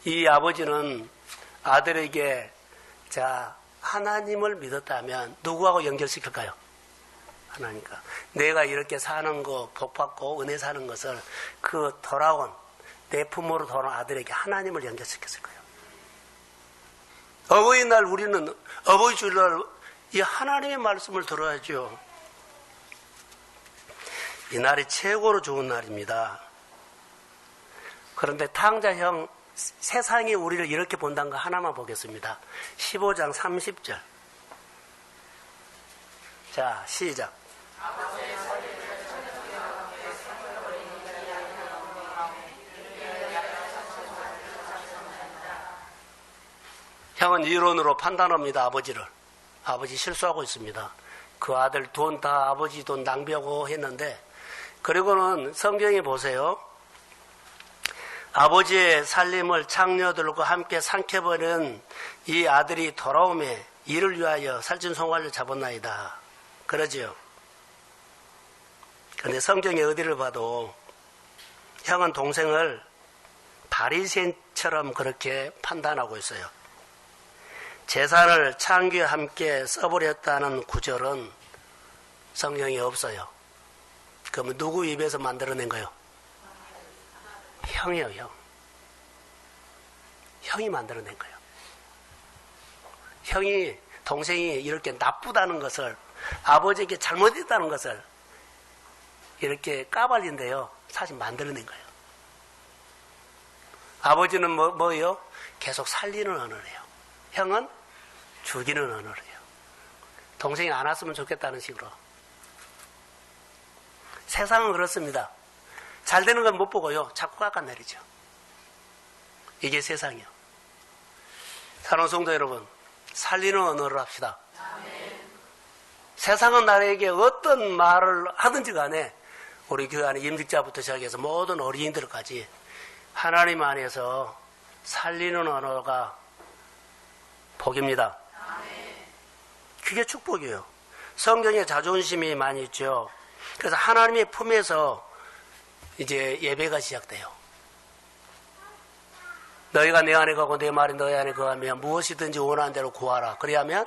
이 아버지는 아들에게, 자, 하나님을 믿었다면 누구하고 연결시킬까요? 하나님과. 내가 이렇게 사는 거, 복받고 은혜 사는 것을 그 돌아온, 내 품으로 돌아온 아들에게 하나님을 연결시켰을 거예요. 어버이날 우리는, 어버이 주일날 이 하나님의 말씀을 들어야죠. 이 날이 최고로 좋은 날입니다. 그런데 탕자형, 세상이 우리를 이렇게 본다는 거 하나만 보겠습니다. 15장 30절. 자, 시작. 형은 이론으로 판단합니다. 아버지를. 아버지 실수하고 있습니다. 그 아들 돈 다 아버지 돈 낭비하고 했는데, 그리고는 성경에 보세요. 아버지의 살림을 창녀들과 함께 삼켜버린 이 아들이 돌아오매 이를 위하여 살찐 송아지를 잡았나이다. 그러지요. 그런데 성경의 어디를 봐도 형은 동생을 바리새인처럼 그렇게 판단하고 있어요. 재산을 창기와 함께 써버렸다는 구절은 성경에 없어요. 그러면 누구 입에서 만들어낸 거예요? 형이에요, 형. 형이 만들어낸 거예요. 형이, 동생이 이렇게 나쁘다는 것을, 아버지에게 잘못했다는 것을 이렇게 까발린데요. 사실 만들어낸 거예요. 아버지는 뭐예요? 계속 살리는 언어래요. 형은 죽이는 언어래요. 동생이 안 왔으면 좋겠다는 식으로. 세상은 그렇습니다. 잘 되는 건 못 보고요. 자꾸 깎아내리죠. 이게 세상이요. 사랑하는 성도 여러분, 살리는 언어를 합시다. 세상은 나에게 어떤 말을 하든지 간에 우리 교회 안에 임직자부터 시작해서 모든 어린이들까지 하나님 안에서 살리는 언어가 복입니다. 그게 축복이에요. 성경에 자존심이 많이 있죠. 그래서 하나님의 품에서 이제 예배가 시작돼요. 너희가 내 안에 가고 내 말이 너희 안에 거하면 무엇이든지 원하는 대로 구하라. 그래야면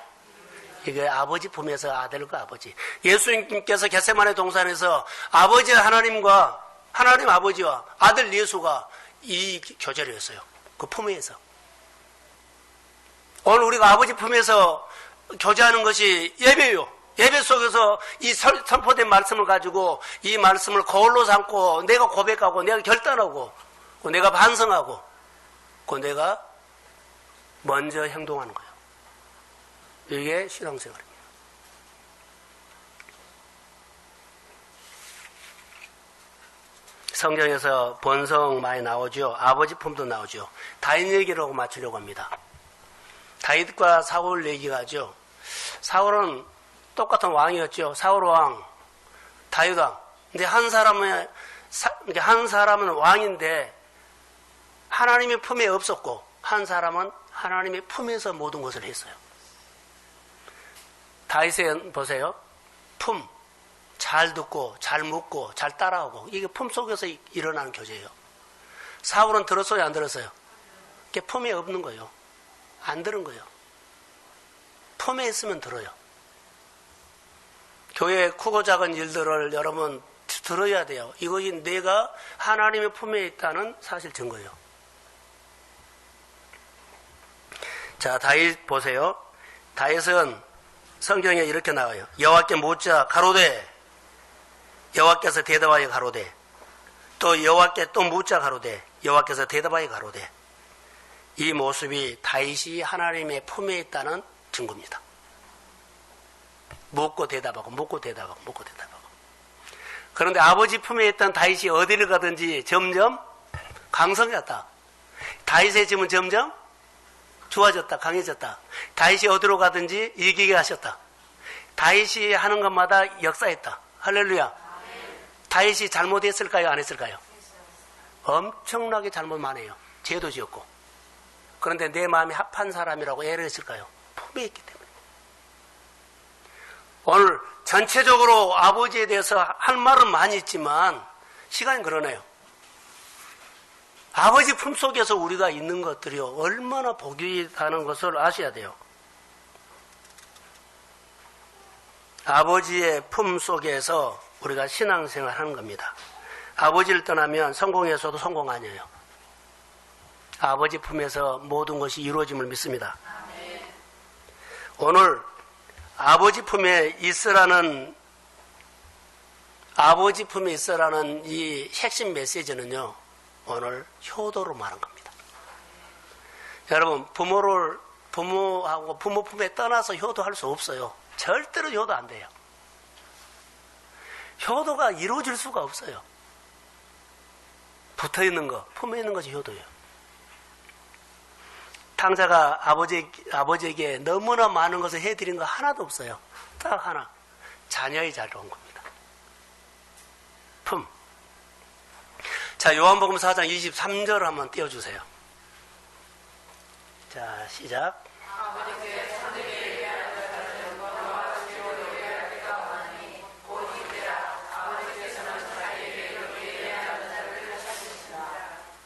이게 아버지 품에서 아들과 아버지. 예수님께서 겟세마네 동산에서 아버지 하나님과 하나님 아버지와 아들 예수가 이 교제를 했어요. 그 품에서. 오늘 우리가 아버지 품에서 교제하는 것이 예배예요. 예배 속에서 이 선포된 말씀을 가지고 이 말씀을 거울로 삼고 내가 고백하고 내가 결단하고 내가 반성하고 내가 먼저 행동하는 거예요. 이게 신앙생활입니다. 성경에서 본성 많이 나오죠. 아버지 품도 나오죠. 다윗 얘기라고 맞추려고 합니다. 다윗과 사울 얘기가 하죠. 사울은 똑같은 왕이었죠. 사울 왕, 다윗 왕. 근데 한 사람은 왕인데 하나님의 품에 없었고 한 사람은 하나님의 품에서 모든 것을 했어요. 다윗에 보세요. 품, 잘 듣고 잘 묻고 잘 따라하고 이게 품 속에서 일어나는 교제예요. 사울은 들었어요, 안 들었어요? 이게 품에 없는 거예요. 안 들은 거예요. 품에 있으면 들어요. 교회의 크고 작은 일들을 여러분 들어야 돼요. 이것이 내가 하나님의 품에 있다는 사실 증거예요. 자, 다윗 보세요. 다윗은 성경에 이렇게 나와요. 여호와께 묻자 가로되 여호와께서 대답하여 가로되 또 여호와께 또 묻자 가로되 여호와께서 대답하여 가로되 이 모습이 다윗이 하나님의 품에 있다는 증거입니다. 묻고 대답하고 묻고 대답하고 묻고 대답하고. 그런데 아버지 품에 있던 다윗이 어디를 가든지 점점 강성해졌다. 다윗의 짐은 점점 좋아졌다. 강해졌다. 다윗이 어디로 가든지 이기게 하셨다. 다윗이 하는 것마다 역사했다. 할렐루야. 다윗이 잘못했을까요? 안 했을까요? 엄청나게 잘못 많이 해요. 죄도 지었고. 그런데 내 마음이 합한 사람이라고 애를 했을까요? 품에 있기 때문에. 오늘 전체적으로 아버지에 대해서 할 말은 많이 있지만 시간이 그러네요. 아버지 품 속에서 우리가 있는 것들이요 얼마나 복이라는 것을 아셔야 돼요. 아버지의 품 속에서 우리가 신앙생활 하는 겁니다. 아버지를 떠나면 성공해서도 성공 아니에요. 아버지 품에서 모든 것이 이루어짐을 믿습니다. 오늘 아버지 품에 있으라는 이 핵심 메시지는요 오늘 효도로 말한 겁니다. 여러분 부모하고 부모 품에 떠나서 효도할 수 없어요. 절대로 효도 안 돼요. 효도가 이루어질 수가 없어요. 붙어있는 거, 품에 있는 것이 효도예요. 탕자가 아버지에게 너무나 많은 것을 해드린 거 하나도 없어요. 딱 하나. 자녀의 자리로 온 겁니다. 품. 자, 요한복음 4장 23절을 한번 띄워주세요. 자, 시작.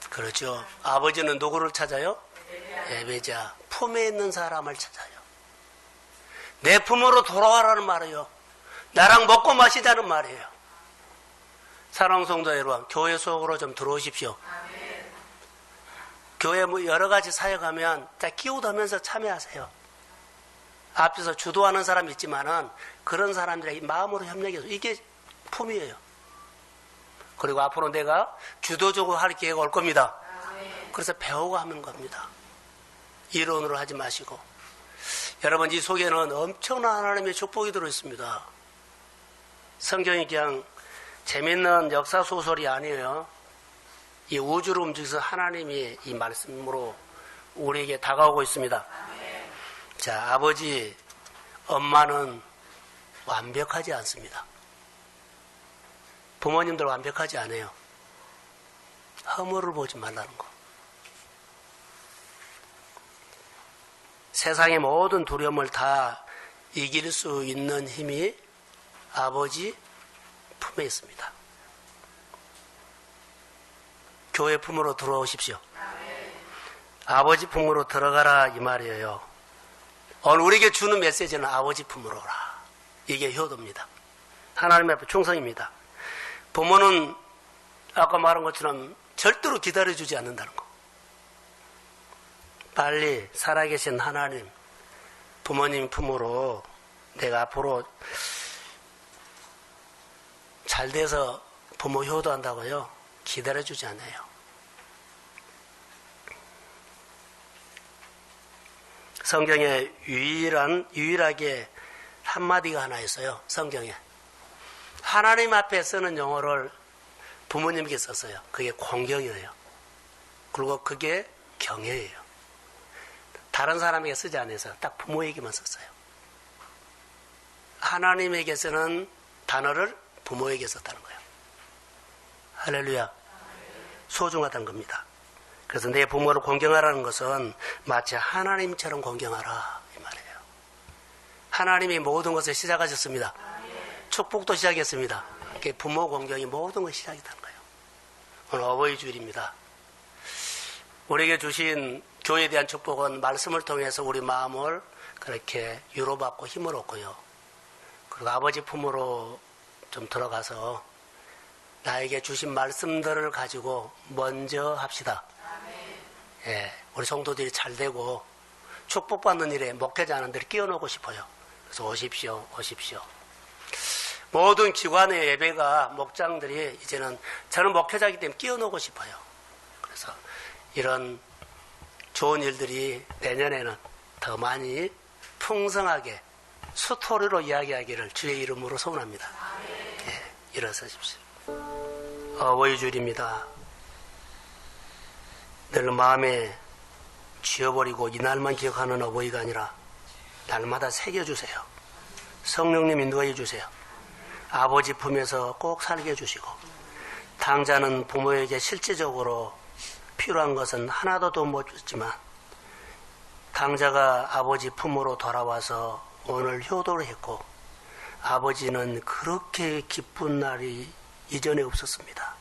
그렇죠. 아버지는 누구를 찾아요? 예배자. 품에 있는 사람을 찾아요. 내 품으로 돌아와라는 말이에요. 나랑 먹고 마시자는 말이에요. 사랑하는 성도 여러분, 교회 속으로 좀 들어오십시오. 교회 뭐 여러 가지 사역하면 다 끼우다면서 참여하세요. 앞에서 주도하는 사람이 있지만은 그런 사람들에게 마음으로 협력해서 이게 품이에요. 그리고 앞으로 내가 주도적으로 할 기회가 올 겁니다. 그래서 배우고 하는 겁니다. 이론으로 하지 마시고. 여러분, 이 속에는 엄청난 하나님의 축복이 들어있습니다. 성경이 그냥 재밌는 역사 소설이 아니에요. 이 우주를 움직여서 하나님이 이 말씀으로 우리에게 다가오고 있습니다. 자, 아버지, 엄마는 완벽하지 않습니다. 부모님들 완벽하지 않아요. 허물을 보지 말라는 거. 세상의 모든 두려움을 다 이길 수 있는 힘이 아버지 품에 있습니다. 교회 품으로 들어오십시오. 아버지 품으로 들어가라 이 말이에요. 오늘 우리에게 주는 메시지는 아버지 품으로 오라. 이게 효도입니다. 하나님 앞에 충성입니다. 부모는 아까 말한 것처럼 절대로 기다려주지 않는다는 거. 빨리 살아계신 하나님, 부모님 품으로 내가 앞으로 잘 돼서 부모 효도한다고요. 기다려주지 않아요. 성경에 유일하게 한마디가 하나 있어요. 성경에. 하나님 앞에 쓰는 용어를 부모님께 썼어요. 그게 공경이에요. 그리고 그게 경애예요. 다른 사람에게 쓰지 않아서 딱 부모에게만 썼어요. 하나님에게 쓰는 단어를 부모에게 썼다는 거예요. 할렐루야. 소중하다는 겁니다. 그래서 내 부모를 공경하라는 것은 마치 하나님처럼 공경하라 이 말이에요. 하나님이 모든 것을 시작하셨습니다. 축복도 시작했습니다. 부모 공경이 모든 것이 시작이라는 거예요. 오늘 어버이 주일입니다. 우리에게 주신 교회에 대한 축복은 말씀을 통해서 우리 마음을 그렇게 위로받고 힘을 얻고요. 그리고 아버지 품으로 좀 들어가서 나에게 주신 말씀들을 가지고 먼저 합시다. 예, 우리 성도들이 잘 되고 축복받는 일에 목회자하는 데를 끼워넣고 싶어요. 그래서 오십시오. 모든 기관의 예배가 목장들이 이제는 저는 목회자이기 때문에 끼워넣고 싶어요. 그래서 이런 좋은 일들이 내년에는 더 많이 풍성하게 스토리로 이야기하기를 주의 이름으로 소원합니다. 예, 일어서십시오. 어버이 주일입니다. 늘 마음에 지어버리고 이날만 기억하는 어버이가 아니라 날마다 새겨주세요. 성령님 인도해 주세요. 아버지 품에서 꼭 살게 해주시고 당자는 부모에게 실제적으로 필요한 것은 하나도 더 못 줬지만 당자가 아버지 품으로 돌아와서 오늘 효도를 했고 아버지는 그렇게 기쁜 날이 이전에 없었습니다.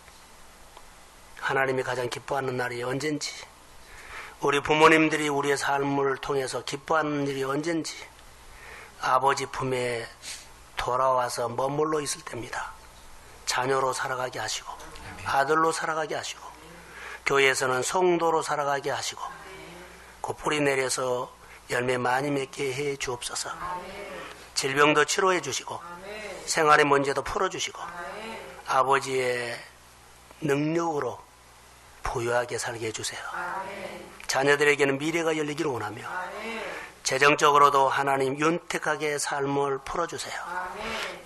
하나님이 가장 기뻐하는 날이 언젠지 우리 부모님들이 우리의 삶을 통해서 기뻐하는 일이 언젠지 아버지 품에 돌아와서 머물러 있을 때입니다. 자녀로 살아가게 하시고 아들로 살아가게 하시고 교회에서는 성도로 살아가게 하시고 그 뿌리 내려서 열매 많이 맺게 해 주옵소서. 질병도 치료해 주시고 생활의 문제도 풀어주시고 아버지의 능력으로 부유하게 살게 해주세요. 자녀들에게는 미래가 열리기를 원하며 재정적으로도 하나님 윤택하게 삶을 풀어주세요.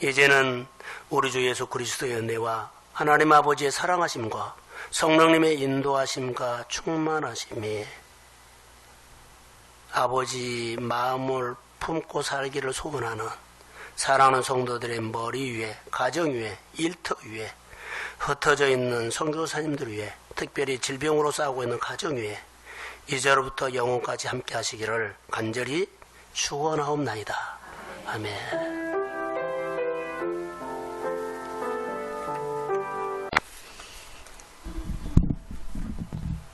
이제는 우리 주 예수 그리스도의 은혜와 하나님 아버지의 사랑하심과 성령님의 인도하심과 충만하심이 아버지 마음을 품고 살기를 소원하는 사랑하는 성도들의 머리 위에, 가정 위에, 일터 위에, 흩어져 있는 선교사님들 위에, 특별히 질병으로 싸우고 있는 가정 위에 이제로부터 영혼까지 함께 하시기를 간절히 축원하옵나이다. 아멘.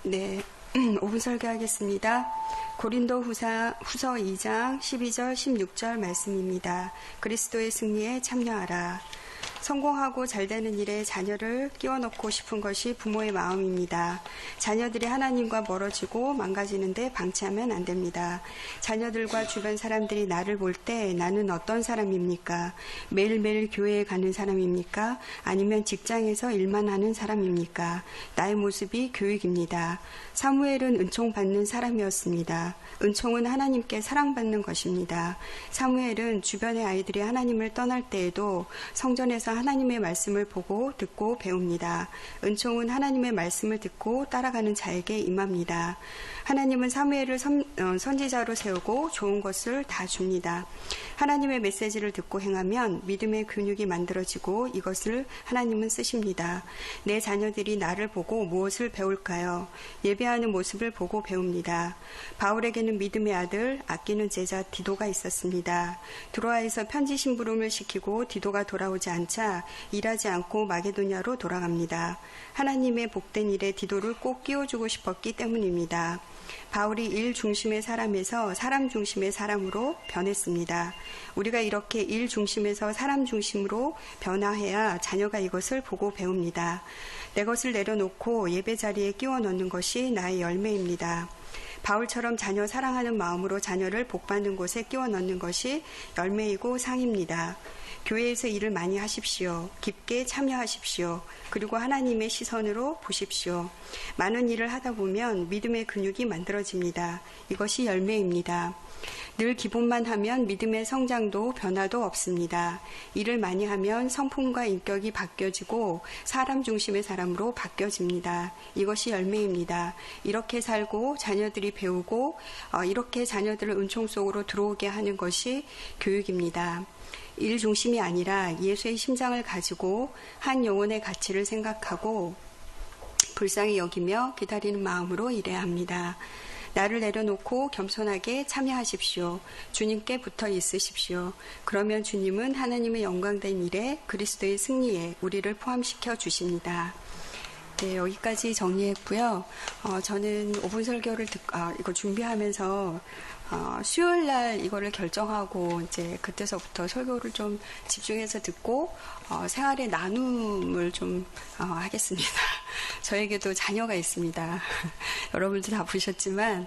네, 5분 설교하겠습니다. 고린도 후서 2장 12절 16절 말씀입니다. 그리스도의 승리에 참여하라. 성공하고 잘되는 일에 자녀를 끼워넣고 싶은 것이 부모의 마음입니다. 자녀들이 하나님과 멀어지고 망가지는데 방치하면 안 됩니다. 자녀들과 주변 사람들이 나를 볼 때 나는 어떤 사람입니까? 매일매일 교회에 가는 사람입니까? 아니면 직장에서 일만 하는 사람입니까? 나의 모습이 교육입니다. 사무엘은 은총받는 사람이었습니다. 은총은 하나님께 사랑받는 것입니다. 사무엘은 주변의 아이들이 하나님을 떠날 때에도 성전에서 자녀로서 하나님의 말씀을 보고 듣고 배웁니다. 은총은 하나님의 말씀을 듣고 따라가는 자에게 임합니다. 하나님은 사무엘을 선지자로 세우고 좋은 것을 다 줍니다. 하나님의 메시지를 듣고 행하면 믿음의 근육이 만들어지고 이것을 하나님은 쓰십니다. 내 자녀들이 나를 보고 무엇을 배울까요? 예배하는 모습을 보고 배웁니다. 바울에게는 믿음의 아들, 아끼는 제자 디도가 있었습니다. 드로아에서 편지 심부름을 시키고 디도가 돌아오지 않자 일하지 않고 마게도냐로 돌아갑니다. 하나님의 복된 일에 디도를 꼭 끼워주고 싶었기 때문입니다. 바울이 일 중심의 사람에서 사람 중심의 사람으로 변했습니다. 우리가 이렇게 일 중심에서 사람 중심으로 변화해야 자녀가 이것을 보고 배웁니다. 내 것을 내려놓고 예배 자리에 끼워 넣는 것이 나의 열매입니다. 바울처럼 자녀 사랑하는 마음으로 자녀를 복받는 곳에 끼워 넣는 것이 열매이고 상입니다. 교회에서 일을 많이 하십시오. 깊게 참여하십시오. 그리고 하나님의 시선으로 보십시오. 많은 일을 하다 보면 믿음의 근육이 만들어집니다. 이것이 열매입니다. 늘 기본만 하면 믿음의 성장도 변화도 없습니다. 일을 많이 하면 성품과 인격이 바뀌어지고 사람 중심의 사람으로 바뀌어집니다. 이것이 열매입니다. 이렇게 살고 자녀들이 배우고 이렇게 자녀들을 은총 속으로 들어오게 하는 것이 교육입니다. 일 중심이 아니라 예수의 심장을 가지고 한 영혼의 가치를 생각하고 불쌍히 여기며 기다리는 마음으로 일해야 합니다. 나를 내려놓고 겸손하게 참여하십시오. 주님께 붙어 있으십시오. 그러면 주님은 하나님의 영광된 일에 그리스도의 승리에 우리를 포함시켜 주십니다. 네, 여기까지 정리했고요. 저는 5분 설교를 이거 준비하면서 수요일 날 이거를 결정하고 이제 그때서부터 설교를 좀 집중해서 듣고 생활의 나눔을 좀 하겠습니다. 저에게도 자녀가 있습니다. 여러분도 다 보셨지만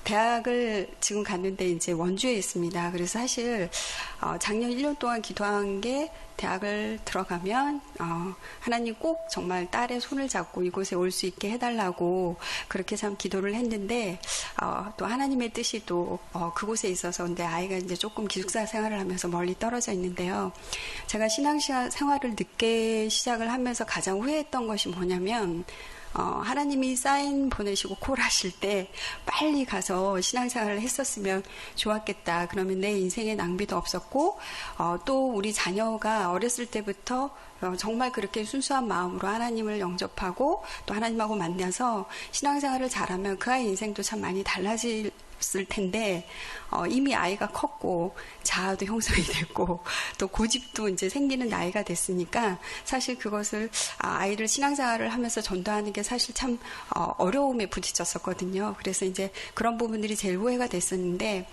대학을 지금 갔는데 이제 원주에 있습니다. 그래서 사실 작년 1년 동안 기도한 게 대학을 들어가면 하나님 꼭 정말 딸의 손을 잡고 이곳에 올 수 있게 해달라고 그렇게 참 기도를 했는데 또 하나님의 뜻이 또 그곳에 있어서 근데 아이가 이제 조금 기숙사 생활을 하면서 멀리 떨어져 있는데요. 제가 신앙생활을 늦게 시작을 하면서 가장 후회했던 것이 뭐냐면 하나님이 사인 보내시고 콜하실 때 빨리 가서 신앙생활을 했었으면 좋았겠다. 그러면 내 인생의 낭비도 없었고 또 우리 자녀가 어렸을 때부터 정말 그렇게 순수한 마음으로 하나님을 영접하고 또 하나님하고 만나서 신앙생활을 잘하면 그 아이 인생도 참 많이 달라질 텐데 이미 아이가 컸고 자아도 형성이 됐고 또 고집도 이제 생기는 나이가 됐으니까 사실 그것을 아이를 신앙생활을 하면서 전도하는 게 사실 참 어려움에 부딪혔었거든요. 그래서 이제 그런 부분들이 제일 후회가 됐었는데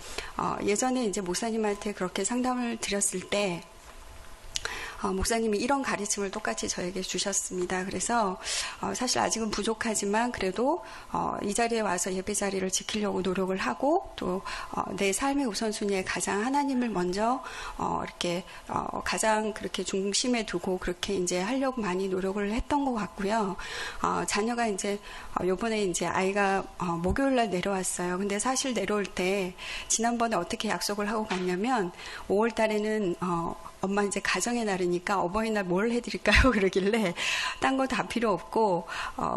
예전에 이제 목사님한테 그렇게 상담을 드렸을 때 목사님이 이런 가르침을 똑같이 저에게 주셨습니다. 그래서 사실 아직은 부족하지만 그래도 이 자리에 와서 예배 자리를 지키려고 노력을 하고 또 내 삶의 우선순위에 가장 하나님을 먼저 이렇게 가장 그렇게 중심에 두고 그렇게 이제 하려고 많이 노력을 했던 것 같고요. 자녀가 이제 요번에 이제 아이가 목요일 날 내려왔어요. 근데 사실 내려올 때 지난번에 어떻게 약속을 하고 갔냐면 5월 달에는 엄마 이제 가정의 날이니까 어버이날 뭘 해드릴까요? 그러길래 딴 거 다 필요 없고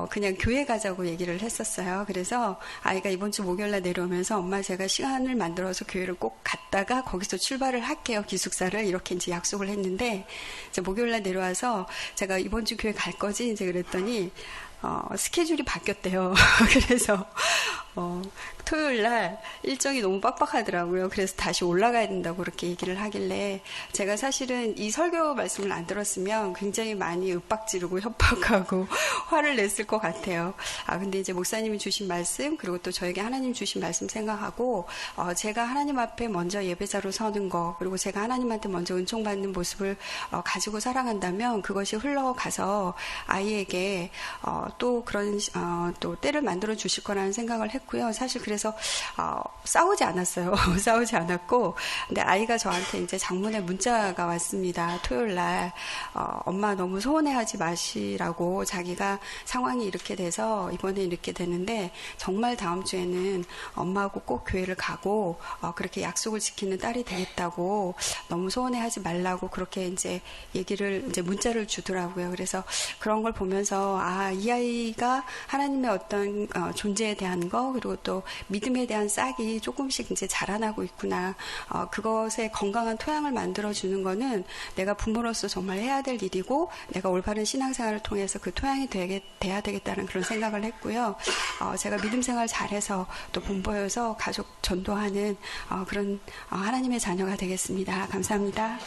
그냥 교회 가자고 얘기를 했었어요. 그래서 아이가 이번 주 목요일날 내려오면서 엄마 제가 시간을 만들어서 교회를 꼭 갔다가 거기서 출발을 할게요. 기숙사를 이렇게 이제 약속을 했는데 이제 목요일날 내려와서 제가 이번 주 교회 갈 거지 이제 그랬더니 스케줄이 바뀌었대요. 그래서 토요일 날 일정이 너무 빡빡하더라고요. 그래서 다시 올라가야 된다고 그렇게 얘기를 하길래 제가 사실은 이 설교 말씀을 안 들었으면 굉장히 많이 윽박지르고 협박하고 화를 냈을 것 같아요. 근데 이제 목사님이 주신 말씀 그리고 또 저에게 하나님 주신 말씀 생각하고 제가 하나님 앞에 먼저 예배자로 서는 거 그리고 제가 하나님한테 먼저 은총받는 모습을 가지고 살아간다면 그것이 흘러가서 아이에게 또 그런 또 때를 만들어 주실 거라는 생각을 했고요. 사실 그래서 싸우지 않았어요. 싸우지 않았고, 근데 아이가 저한테 이제 장문의 문자가 왔습니다. 토요일 날 엄마 너무 소원해하지 마시라고, 자기가 상황이 이렇게 돼서 이번에 이렇게 되는데 정말 다음 주에는 엄마하고 꼭 교회를 가고 그렇게 약속을 지키는 딸이 되겠다고, 너무 소원해하지 말라고 그렇게 이제 얘기를 이제 문자를 주더라고요. 그래서 그런 걸 보면서 이 아이가 하나님의 어떤 존재에 대한 거, 그리고 또 믿음에 대한 싹이 조금씩 이제 자라나고 있구나. 그것에 건강한 토양을 만들어 주는 거는 내가 부모로서 정말 해야 될 일이고, 내가 올바른 신앙생활을 통해서 그 토양이 돼야 되겠다는 그런 생각을 했고요. 제가 믿음 생활 잘해서 또 본보여서 가족 전도하는 그런 하나님의 자녀가 되겠습니다. 감사합니다.